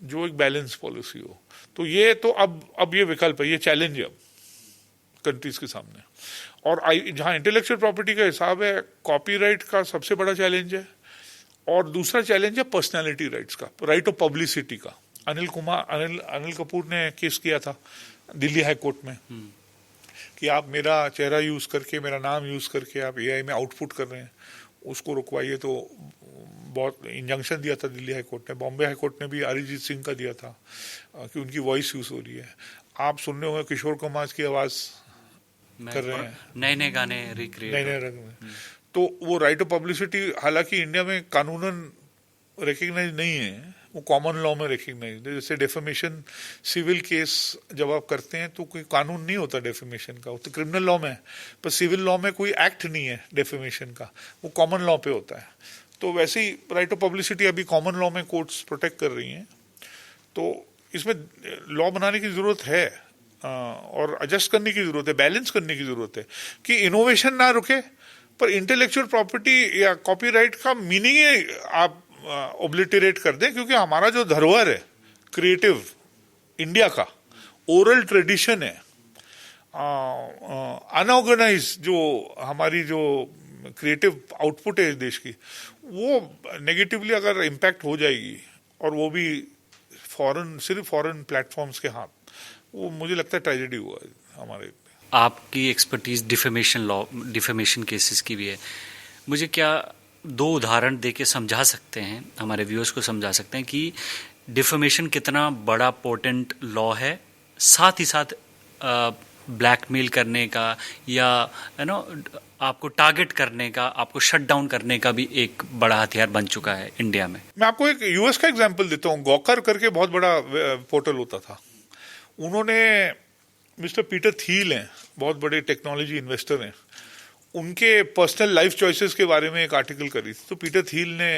जो एक बैलेंस पॉलिसी हो। तो ये तो अब ये विकल्प है, ये चैलेंज है अब कंट्रीज के सामने। और जहां इंटेलेक्चुअल प्रॉपर्टी का हिसाब है, कॉपीराइट का सबसे बड़ा चैलेंज है, और दूसरा चैलेंज है पर्सनालिटी राइट्स का, राइट ऑफ पब्लिसिटी का। अनिल कपूर ने केस किया था दिल्ली हाई कोर्ट में कि आप मेरा चेहरा यूज करके, मेरा नाम यूज करके आप एआई में आउटपुट कर रहे हैं, उसको रुकवाइए। तो बहुत इंजंक्शन दिया था दिल्ली हाई कोर्ट ने, बॉम्बे हाई कोर्ट ने भी अरिजीत सिंह का दिया था कि उनकी वॉइस यूज हो रही है। आप सुन रहे होंगे किशोर कुमार की आवाज कर रहे हैं, नए नए गाने रिक्रिएट, नए नए रंग में। तो वो राइट ऑफ पब्लिसिटी हालांकि इंडिया में कानूनन रिकग्नाइज नहीं है, वो कॉमन लॉ में रिकग्नाइज। जैसे डेफेमेशन सिविल केस जब आप करते हैं तो कोई कानून नहीं होता डेफेमेशन का, वो तो क्रिमिनल लॉ में है, पर सिविल लॉ में कोई एक्ट नहीं है डेफेमेशन का, वो कॉमन लॉ पे होता है। तो वैसे ही राइट ऑफ पब्लिसिटी अभी कॉमन लॉ में कोर्ट्स प्रोटेक्ट कर रही हैं। तो इसमें लॉ बनाने की जरूरत है और एडजस्ट करने की जरूरत है, बैलेंस करने की जरूरत है कि इनोवेशन ना रुके, पर इंटेलेक्चुअल प्रॉपर्टी या कॉपीराइट का मीनिंग ही आप ओब्लिटरेट कर दें, क्योंकि हमारा जो धरोहर है क्रिएटिव इंडिया का, ओरल ट्रेडिशन है, अनऑर्गेनाइज जो हमारी जो क्रिएटिव आउटपुट है इस देश की, वो नेगेटिवली अगर इम्पैक्ट हो जाएगी और वो भी सिर्फ फॉरेन प्लेटफॉर्म्स के हाथ, वो मुझे लगता है ट्रेजेडी हुआ हमारे। आपकी expertise defamation law, defamation cases की भी है, मुझे क्या 2 उदाहरण देके समझा सकते हैं, हमारे व्यूअर्स को समझा सकते हैं कि डिफेमेशन कितना बड़ा पोटेंट लॉ है, साथ ही साथ ब्लैकमेल करने का या आपको टारगेट करने का, आपको शट डाउन करने का भी एक बड़ा हथियार बन चुका है इंडिया में। मैं आपको एक यूएस का एग्जांपल देता हूँ। गॉकर करके बहुत बड़ा पोर्टल होता था, उन्होंने मिस्टर पीटर थील हैं, बहुत बड़े टेक्नोलॉजी इन्वेस्टर हैं, उनके पर्सनल लाइफ चॉइसेस के बारे में एक आर्टिकल करी थी। तो पीटर थील ने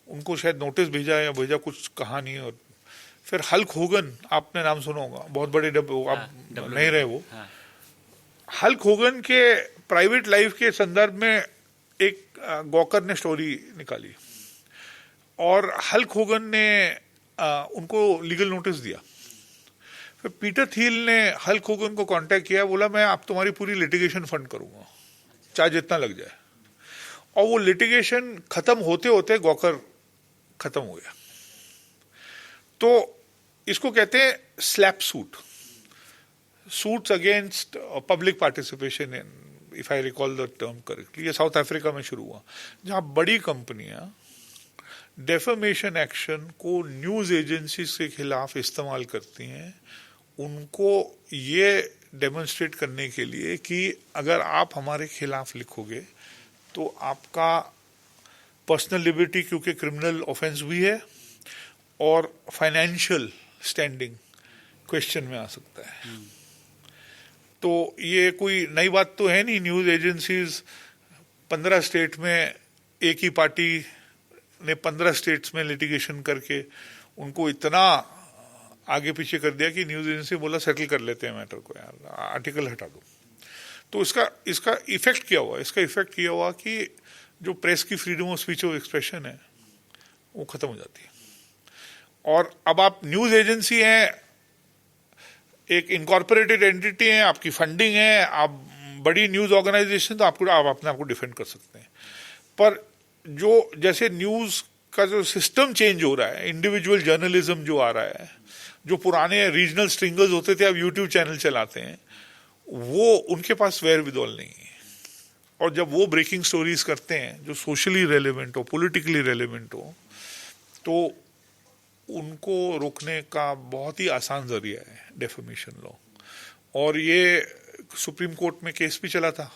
उनको शायद नोटिस भेजा या भेजा, कुछ कहा नहीं। और फिर हल्क होगन, आपने नाम सुना होगा, बहुत बड़े अब नहीं रहे वो। हल्क होगन के प्राइवेट लाइफ के संदर्भ में एक गॉकर ने स्टोरी निकाली और हल्क होगन ने उनको लीगल नोटिस दिया। फिर पीटर थील ने हल्क होगन को कांटेक्ट किया, बोला मैं आप तुम्हारी पूरी लिटिगेशन फंड करूंगा, चाहे जितना लग जाए। और वो लिटिगेशन खत्म होते होते गॉकर खत्म हो गया। तो इसको कहते हैं SLAPP suits against public participation in, if I recall the term correctly. ये साउथ अफ्रीका में शुरू हुआ, जहां बड़ी कंपनियां डेफेमेशन एक्शन को न्यूज एजेंसीज के खिलाफ इस्तेमाल करती हैं, उनको ये डेमोन्स्ट्रेट करने के लिए कि अगर आप हमारे खिलाफ लिखोगे तो आपका पर्सनल लिबर्टी, क्योंकि क्रिमिनल ऑफेंस भी है, और फाइनेंशियल स्टैंडिंग क्वेश्चन में आ सकता है। तो ये कोई नई बात तो है नहीं। न्यूज एजेंसीज 15 स्टेट में, एक ही पार्टी ने 15 स्टेट्स में लिटिगेशन करके उनको इतना आगे पीछे कर दिया कि न्यूज एजेंसी बोला सेटल कर लेते हैं मैटर को, यार आर्टिकल हटा दो। तो इसका इफेक्ट क्या हुआ? इसका इफेक्ट ये हुआ कि जो प्रेस की freedom of speech of expression है वो खत्म हो जाती है। और अब आप न्यूज एजेंसी हैं, एक इनकॉर्पोरेटेड एंटिटी है, आपकी फंडिंग है, आप बड़ी न्यूज ऑर्गेनाइजेशन, तो आप अपने आप को डिफेंड कर सकते हैं। पर जो जैसे न्यूज का जो सिस्टम चेंज हो रहा है, इंडिविजुअल जर्नलिज्म जो आ रहा है, जो पुराने रीजनल स्ट्रिंगर्स होते थे अब यूट्यूब चैनल चलाते हैं, वो उनके पास वेयर विदॉल नहीं है। और जब वो ब्रेकिंग स्टोरीज करते हैं जो सोशली रेलेवेंट हो, पॉलिटिकली रेलेवेंट हो, तो उनको रोकने का बहुत ही आसान जरिया है डेफेमेशन लॉ। और ये सुप्रीम कोर्ट में केस भी चला था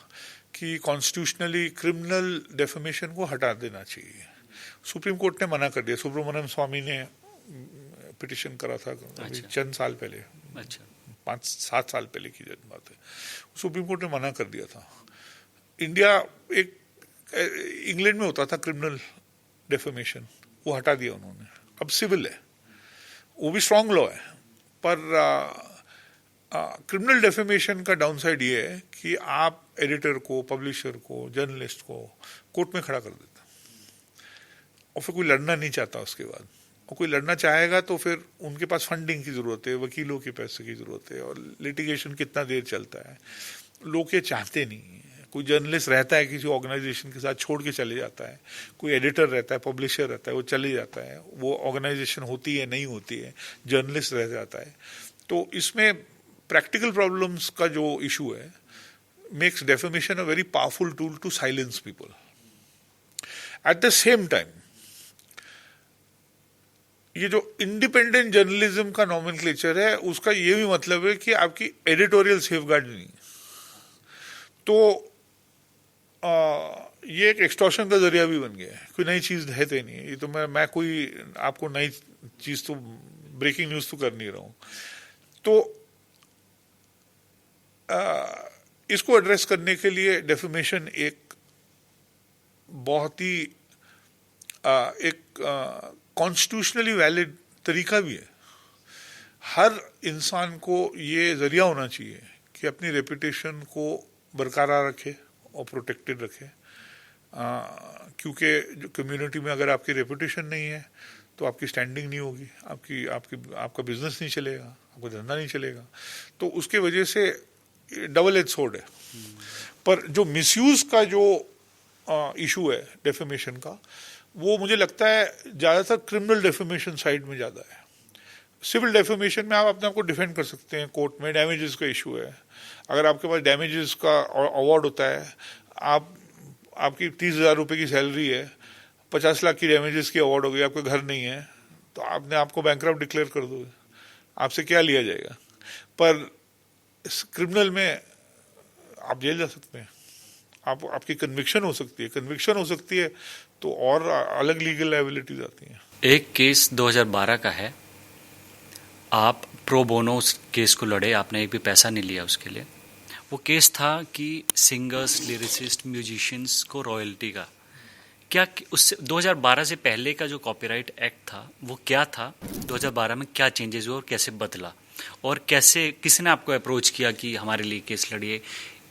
कि कॉन्स्टिट्यूशनली क्रिमिनल डेफेमेशन को हटा देना चाहिए। सुप्रीम कोर्ट ने मना कर दिया। सुब्रमण्यम स्वामी ने पिटिशन करा था चंद साल पहले, 5-7 साल पहले की बात है। सुप्रीम कोर्ट ने मना कर दिया था। इंग्लैंड में होता था क्रिमिनल डेफेमेशन, वो हटा दिया उन्होंने, अब सिविल है, वो भी स्ट्रॉन्ग लॉ है। पर क्रिमिनल डेफेमेशन का डाउनसाइड ये है कि आप एडिटर को, पब्लिशर को, जर्नलिस्ट को कोर्ट में खड़ा कर देते, और फिर कोई लड़ना नहीं चाहता उसके बाद। और कोई लड़ना चाहेगा तो फिर उनके पास फंडिंग की जरूरत है, वकीलों के पैसे की जरूरत है, और लिटिगेशन कितना देर चलता है, लोग ये चाहते नहीं है। कोई जर्नलिस्ट रहता है किसी ऑर्गेनाइजेशन के साथ, छोड़ के चले जाता है, कोई एडिटर रहता है, पब्लिशर रहता है, वो चले जाता है, वो ऑर्गेनाइजेशन होती है नहीं होती है, जर्नलिस्ट रह जाता है। तो इसमें प्रैक्टिकल प्रॉब्लम्स का जो इशू है makes defamation a very powerful tool to silence people. At the same time ये जो इंडिपेंडेंट जर्नलिज्म का नॉमेनक्लेचर है, उसका ये भी मतलब है कि आपकी एडिटोरियल सेफगार्ड नहीं है। तो ये एक एक्सटॉर्शन का जरिया भी बन गया है। कोई नई चीज है तो नहीं है ये, तो मैं कोई आपको नई चीज तो ब्रेकिंग न्यूज तो कर नहीं रहा हूं। तो इसको एड्रेस करने के लिए डेफेमेशन एक बहुत ही एक कॉन्स्टिट्यूशनली वैलिड तरीका भी है। हर इंसान को ये जरिया होना चाहिए कि अपनी रेपुटेशन को बरकरार रखे और प्रोटेक्टेड रखे, क्योंकि जो कम्युनिटी में अगर आपकी रेपुटेशन नहीं है तो आपकी स्टैंडिंग नहीं होगी, आपका बिजनेस नहीं चलेगा, आपका धंधा नहीं चलेगा। तो उसके वजह से डबल एज सोर्ड है। पर जो मिसयूज का जो इशू है डेफेमेशन का, वो मुझे लगता है ज्यादातर क्रिमिनल डेफेमेशन साइड में ज्यादा है। सिविल डेफेमेशन में आप अपने आप को डिफेंड कर सकते हैं कोर्ट में, डैमेजेस का इशू है। अगर आपके पास डैमेजेस का अवार्ड होता है, आपकी 30,000 रुपए की सैलरी है, 50 लाख की डैमेजेस की अवार्ड हो गई, आपका घर नहीं है, तो आपने आपको बैंकरप्ट डिक्लेयर कर दोगे, आपसे क्या लिया जाएगा। पर क्रिमिनल में आप जेल जा सकते हैं, आपकी कन्विक्शन हो सकती है, तो और अलग लीगल लायबिलिटीज आती हैं। एक केस 2012 का है, आप प्रो बोनो उस केस को लड़े, आपने एक भी पैसा नहीं लिया उसके लिए। वो केस था कि सिंगर्स, लिरिसिस्ट, म्यूजिशियंस को रॉयल्टी का क्या, उससे 2012 से पहले का जो कॉपीराइट एक्ट था वो क्या था, 2012 में क्या चेंजेस हुए और कैसे बदला, और कैसे किसने आपको अप्रोच किया कि हमारे लिए केस लड़िए,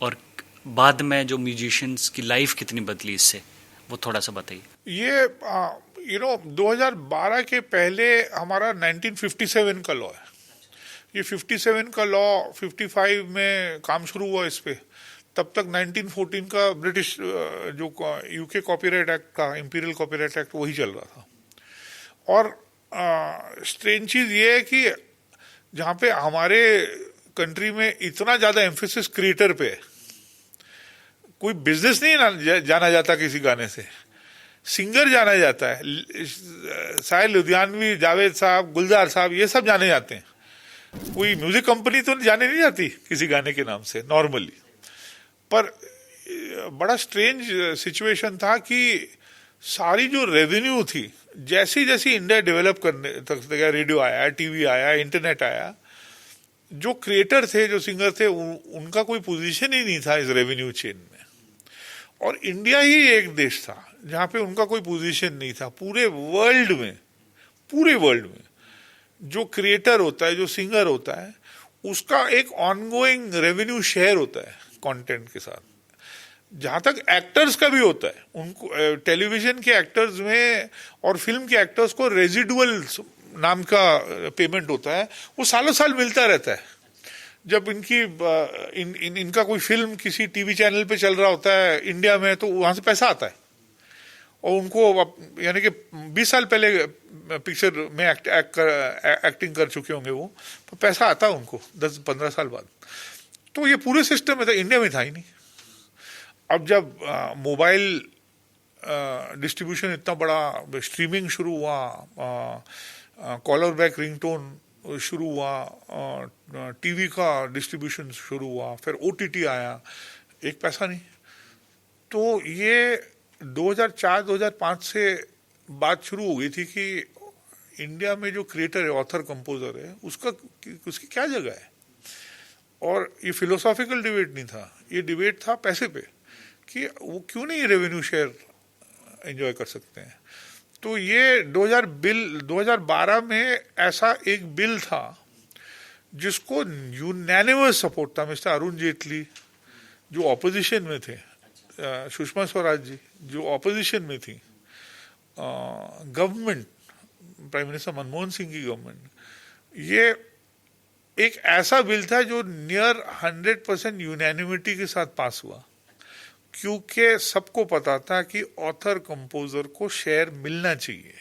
और बाद में जो म्यूजिशियंस की लाइफ कितनी बदली इससे, वो थोड़ा सा बताइए। ये 2012 के पहले हमारा 1957 का लॉ है। ये 57 का लॉ 55 में काम शुरू हुआ इस पे। तब तक 1914 का ब्रिटिश जो यूके कॉपीराइट एक्ट का, इंपीरियल कॉपीराइट एक्ट, वही चल रहा था। और स्ट्रेंज चीज ये है कि जहां पे हमारे कंट्री में इतना ज्यादा एम्फेसिस क्रिएटर पे है, कोई बिजनेस नहीं जाना जाता किसी गाने से, सिंगर जाना जाता है। साहिर लुधियानवी, जावेद साहब, गुलजार साहब, ये सब जाने जाते हैं। कोई म्यूजिक कंपनी तो जाने नहीं जाती किसी गाने के नाम से नॉर्मली। पर बड़ा स्ट्रेंज सिचुएशन था कि सारी जो रेवेन्यू थी, जैसी जैसी इंडिया डेवलप करने तक गया, रेडियो आया, टीवी आया, इंटरनेट आया, जो क्रिएटर थे, जो सिंगर थे, उनका कोई पोजीशन ही नहीं था इस रेवेन्यू चेन में। और इंडिया ही एक देश था जहां पे उनका कोई पोजीशन नहीं था। पूरे वर्ल्ड में जो क्रिएटर होता है, जो सिंगर होता है, उसका एक ऑनगोइंग रेवेन्यू शेयर होता है कंटेंट के साथ। जहां तक एक्टर्स का भी होता है, उनको टेलीविजन के एक्टर्स में और फिल्म के एक्टर्स को रेजिडुअल नाम का पेमेंट होता है, वो सालों साल मिलता रहता है। जब इनका कोई फिल्म किसी टीवी चैनल पे चल रहा होता है इंडिया में, तो वहां से पैसा आता है। और उनको यानी कि 20 साल पहले पिक्चर में एक्टिंग कर चुके होंगे वो, तो पैसा आता है उनको 10-15 साल बाद। तो ये पूरे सिस्टम में था, इंडिया में था ही नहीं। अब जब मोबाइल डिस्ट्रीब्यूशन इतना बड़ा, स्ट्रीमिंग शुरू हुआ, कॉलर बैक रिंगटोन शुरू हुआ, टीवी का डिस्ट्रीब्यूशन शुरू हुआ, फिर ओटीटी आया, एक पैसा नहीं। तो ये 2004-2005 से बात शुरू हो गई थी कि इंडिया में जो क्रिएटर है, ऑथर, कंपोजर है, उसकी क्या जगह है। और ये फिलोसॉफिकल डिबेट नहीं था, ये डिबेट था पैसे पे, कि वो क्यों नहीं रेवेन्यू शेयर एंजॉय कर सकते हैं। तो ये 2012 में ऐसा एक बिल था जिसको यूनैनिमस सपोर्ट था। मिस्टर अरुण जेटली जो ऑपोजिशन में थे, सुषमा स्वराज जी जो ऑपोजिशन में थी, government, prime minister Manmohan Singh की गवर्नमेंट, ये एक ऐसा बिल था जो नियर 100% यूनैनिमिटी के साथ पास हुआ, क्योंकि सबको पता था कि ऑथर कंपोजर को शेयर मिलना चाहिए।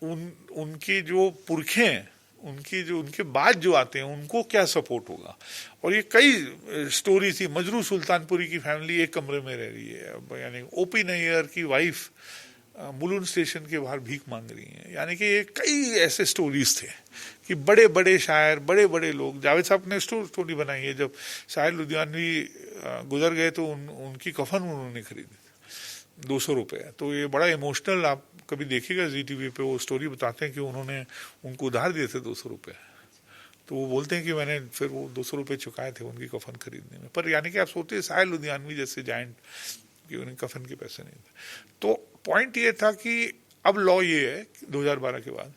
उनकी जो पुरखे हैं, उनके बाद जो आते हैं, उनको क्या सपोर्ट होगा। और ये कई स्टोरी थी। मजरू सुल्तानपुरी की फैमिली एक कमरे में रह रही है, यानी ओपी नैयर की वाइफ मुलुंड स्टेशन के बाहर भीख मांग रही हैं। यानी कि ये कई ऐसे स्टोरीज थे कि बड़े बड़े शायर, बड़े बड़े लोग, जावेद साहब ने स्टोरी बनाई है, जब शायर लुधियानवी गुजर गए तो उनकी कफन उन्होंने खरीदी 200 रुपये। तो ये बड़ा इमोशनल, आप कभी देखिएगा जी टीवी पे वो स्टोरी बताते हैं कि उन्होंने उनको उधार दिए थे 200 रुपये। तो वो बोलते हैं कि मैंने फिर वो 200 रुपये चुकाए थे उनकी कफन खरीदने में। पर यानी कि आप सोचते हैं शायर लुधियानवी जैसे जायंट कि उन्हें कफन के पैसे नहीं थे। तो पॉइंट ये था कि अब लॉ ये है 2012 के बाद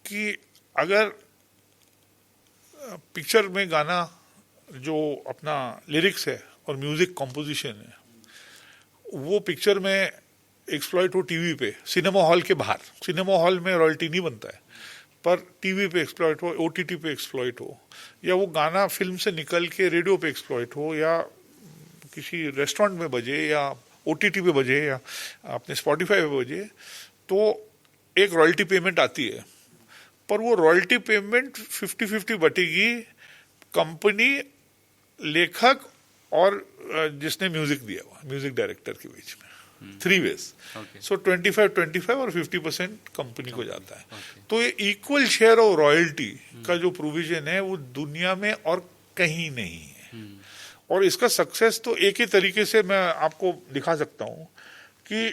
कि अगर पिक्चर में गाना जो अपना लिरिक्स है और म्यूजिक कॉम्पोजिशन है वो पिक्चर में एक्सप्लॉइट हो टीवी पे, सिनेमा हॉल के बाहर, सिनेमा हॉल में रॉयल्टी नहीं बनता है, पर टीवी पे एक्सप्लॉइट हो, ओटीटी पे एक्सप्लॉइट हो, या वो गाना फिल्म से निकल के रेडियो पे एक्सप्लॉइट हो, या किसी रेस्टोरेंट में बजे, या ओटीटी पे बजे, या अपने स्पॉटिफाई पे बजे, तो एक रॉयल्टी पेमेंट आती है। पर वो रॉयल्टी पेमेंट 50-50 बटेगी कंपनी, लेखक और जिसने म्यूजिक दिया हुआ, म्यूजिक डायरेक्टर के बीच में, 3 ways। सो 25-25 और 50% कंपनी को जाता है। तो ये इक्वल शेयर ऑफ रॉयल्टी का जो प्रोविजन है वो दुनिया में और कहीं नहीं है। और इसका सक्सेस तो एक ही तरीके से मैं आपको दिखा सकता हूं कि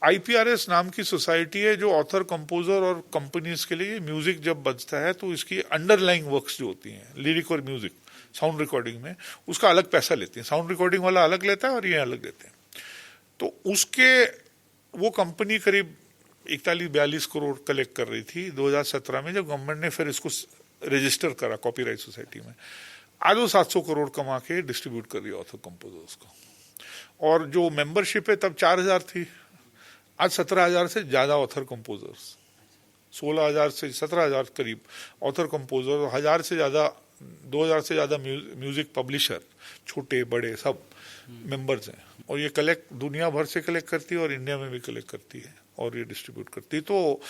IPRS नाम की सोसाइटी है जो ऑथर, कंपोजर और कंपनीज के लिए म्यूजिक जब बजता है तो इसकी अंडरलाइंग वर्क्स जो होती हैं, लिरिक और म्यूजिक, साउंड रिकॉर्डिंग में, उसका अलग पैसा लेती है। साउंड रिकॉर्डिंग वाला अलग लेता है और ये अलग लेते हैं। तो उसके वो कंपनी करीब 41-42 करोड़ कलेक्ट कर रही थी 2017 में, जब गवर्नमेंट ने फिर इसको रजिस्टर करा कॉपीराइट सोसाइटी में। आज वो 700 करोड़ कमा के डिस्ट्रीब्यूट कर रही है ऑथर कंपोजर्स को। और जो मेंबरशिप है तब 4000 थी, आज 17,000 से ज्यादा ऑथर कंपोजर्स, 16,000 से 17,000 करीब ऑथर कंपोजर, 1000 से ज्यादा, 2000 से ज्यादा म्यूजिक पब्लिशर, छोटे बड़े सब मेंबर्स हैं। और ये कलेक्ट दुनिया भर से कलेक्ट करती है और इंडिया में भी कलेक्ट करती है और ये डिस्ट्रीब्यूट करती है। तो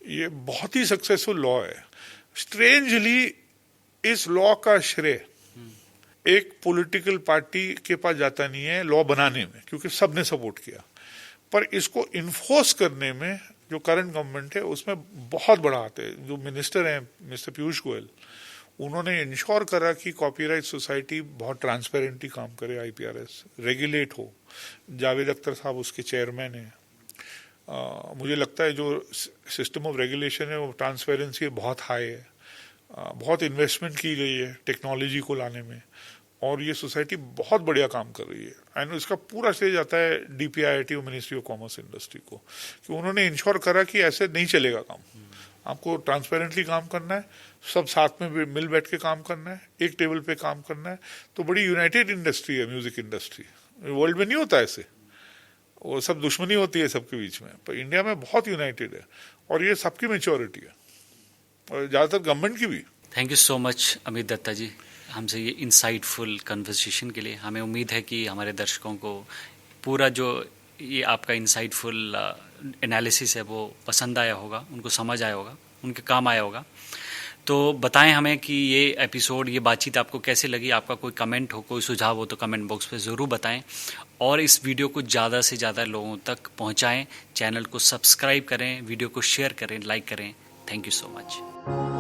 ये बहुत ही सक्सेसफुल लॉ है। स्ट्रेंजली इस लॉ का श्रेय एक पॉलिटिकल पार्टी के पास जाता नहीं है लॉ बनाने में, क्योंकि सबने सपोर्ट किया, पर इसको इन्फोर्स करने में जो करंट गवर्नमेंट है उसमें बहुत बड़ा हाथ है। जो मिनिस्टर हैं मिस्टर पीयूष गोयल, उन्होंने इंश्योर करा कि कॉपीराइट सोसाइटी बहुत ट्रांसपेरेंटली काम करे, IPRS रेगुलेट हो। जावेद अख्तर साहब उसके चेयरमैन हैं। मुझे लगता है जो सिस्टम ऑफ रेगुलेशन है वो ट्रांसपेरेंसी बहुत हाई है। बहुत इन्वेस्टमेंट की गई है टेक्नोलॉजी को लाने में और ये सोसाइटी बहुत बढ़िया काम कर रही है। एंड इसका पूरा श्रेय जाता है DPIIT और मिनिस्ट्री ऑफ कॉमर्स इंडस्ट्री को कि उन्होंने इंश्योर करा कि ऐसे नहीं चलेगा काम। आपको ट्रांसपेरेंटली काम करना है, सब साथ में मिल बैठ के काम करना है, एक टेबल पे काम करना है। तो बड़ी यूनाइटेड इंडस्ट्री है म्यूजिक इंडस्ट्री। वर्ल्ड में नहीं होता ऐसे, वो सब दुश्मनी होती है सबके बीच में, पर इंडिया में बहुत यूनाइटेड है और ये सबकी मेच्योरिटी है और ज़्यादातर गवर्नमेंट की भी। Thank you so much Amit Dutta ji हमसे ये इंसाइटफुल कन्वर्सेशन के लिए। हमें उम्मीद है कि हमारे दर्शकों को पूरा जो ये आपका इंसाइटफुल एनालिसिस है वो पसंद आया होगा, उनको समझ आया होगा, उनके काम आया होगा। तो बताएं हमें कि ये एपिसोड, ये बातचीत आपको कैसे लगी। आपका कोई कमेंट हो, कोई सुझाव हो तो कमेंट बॉक्स पे ज़रूर बताएं और इस वीडियो को ज़्यादा से ज़्यादा लोगों तक पहुंचाएं। चैनल को सब्सक्राइब करें, वीडियो को शेयर करें, लाइक करें। Thank you so much.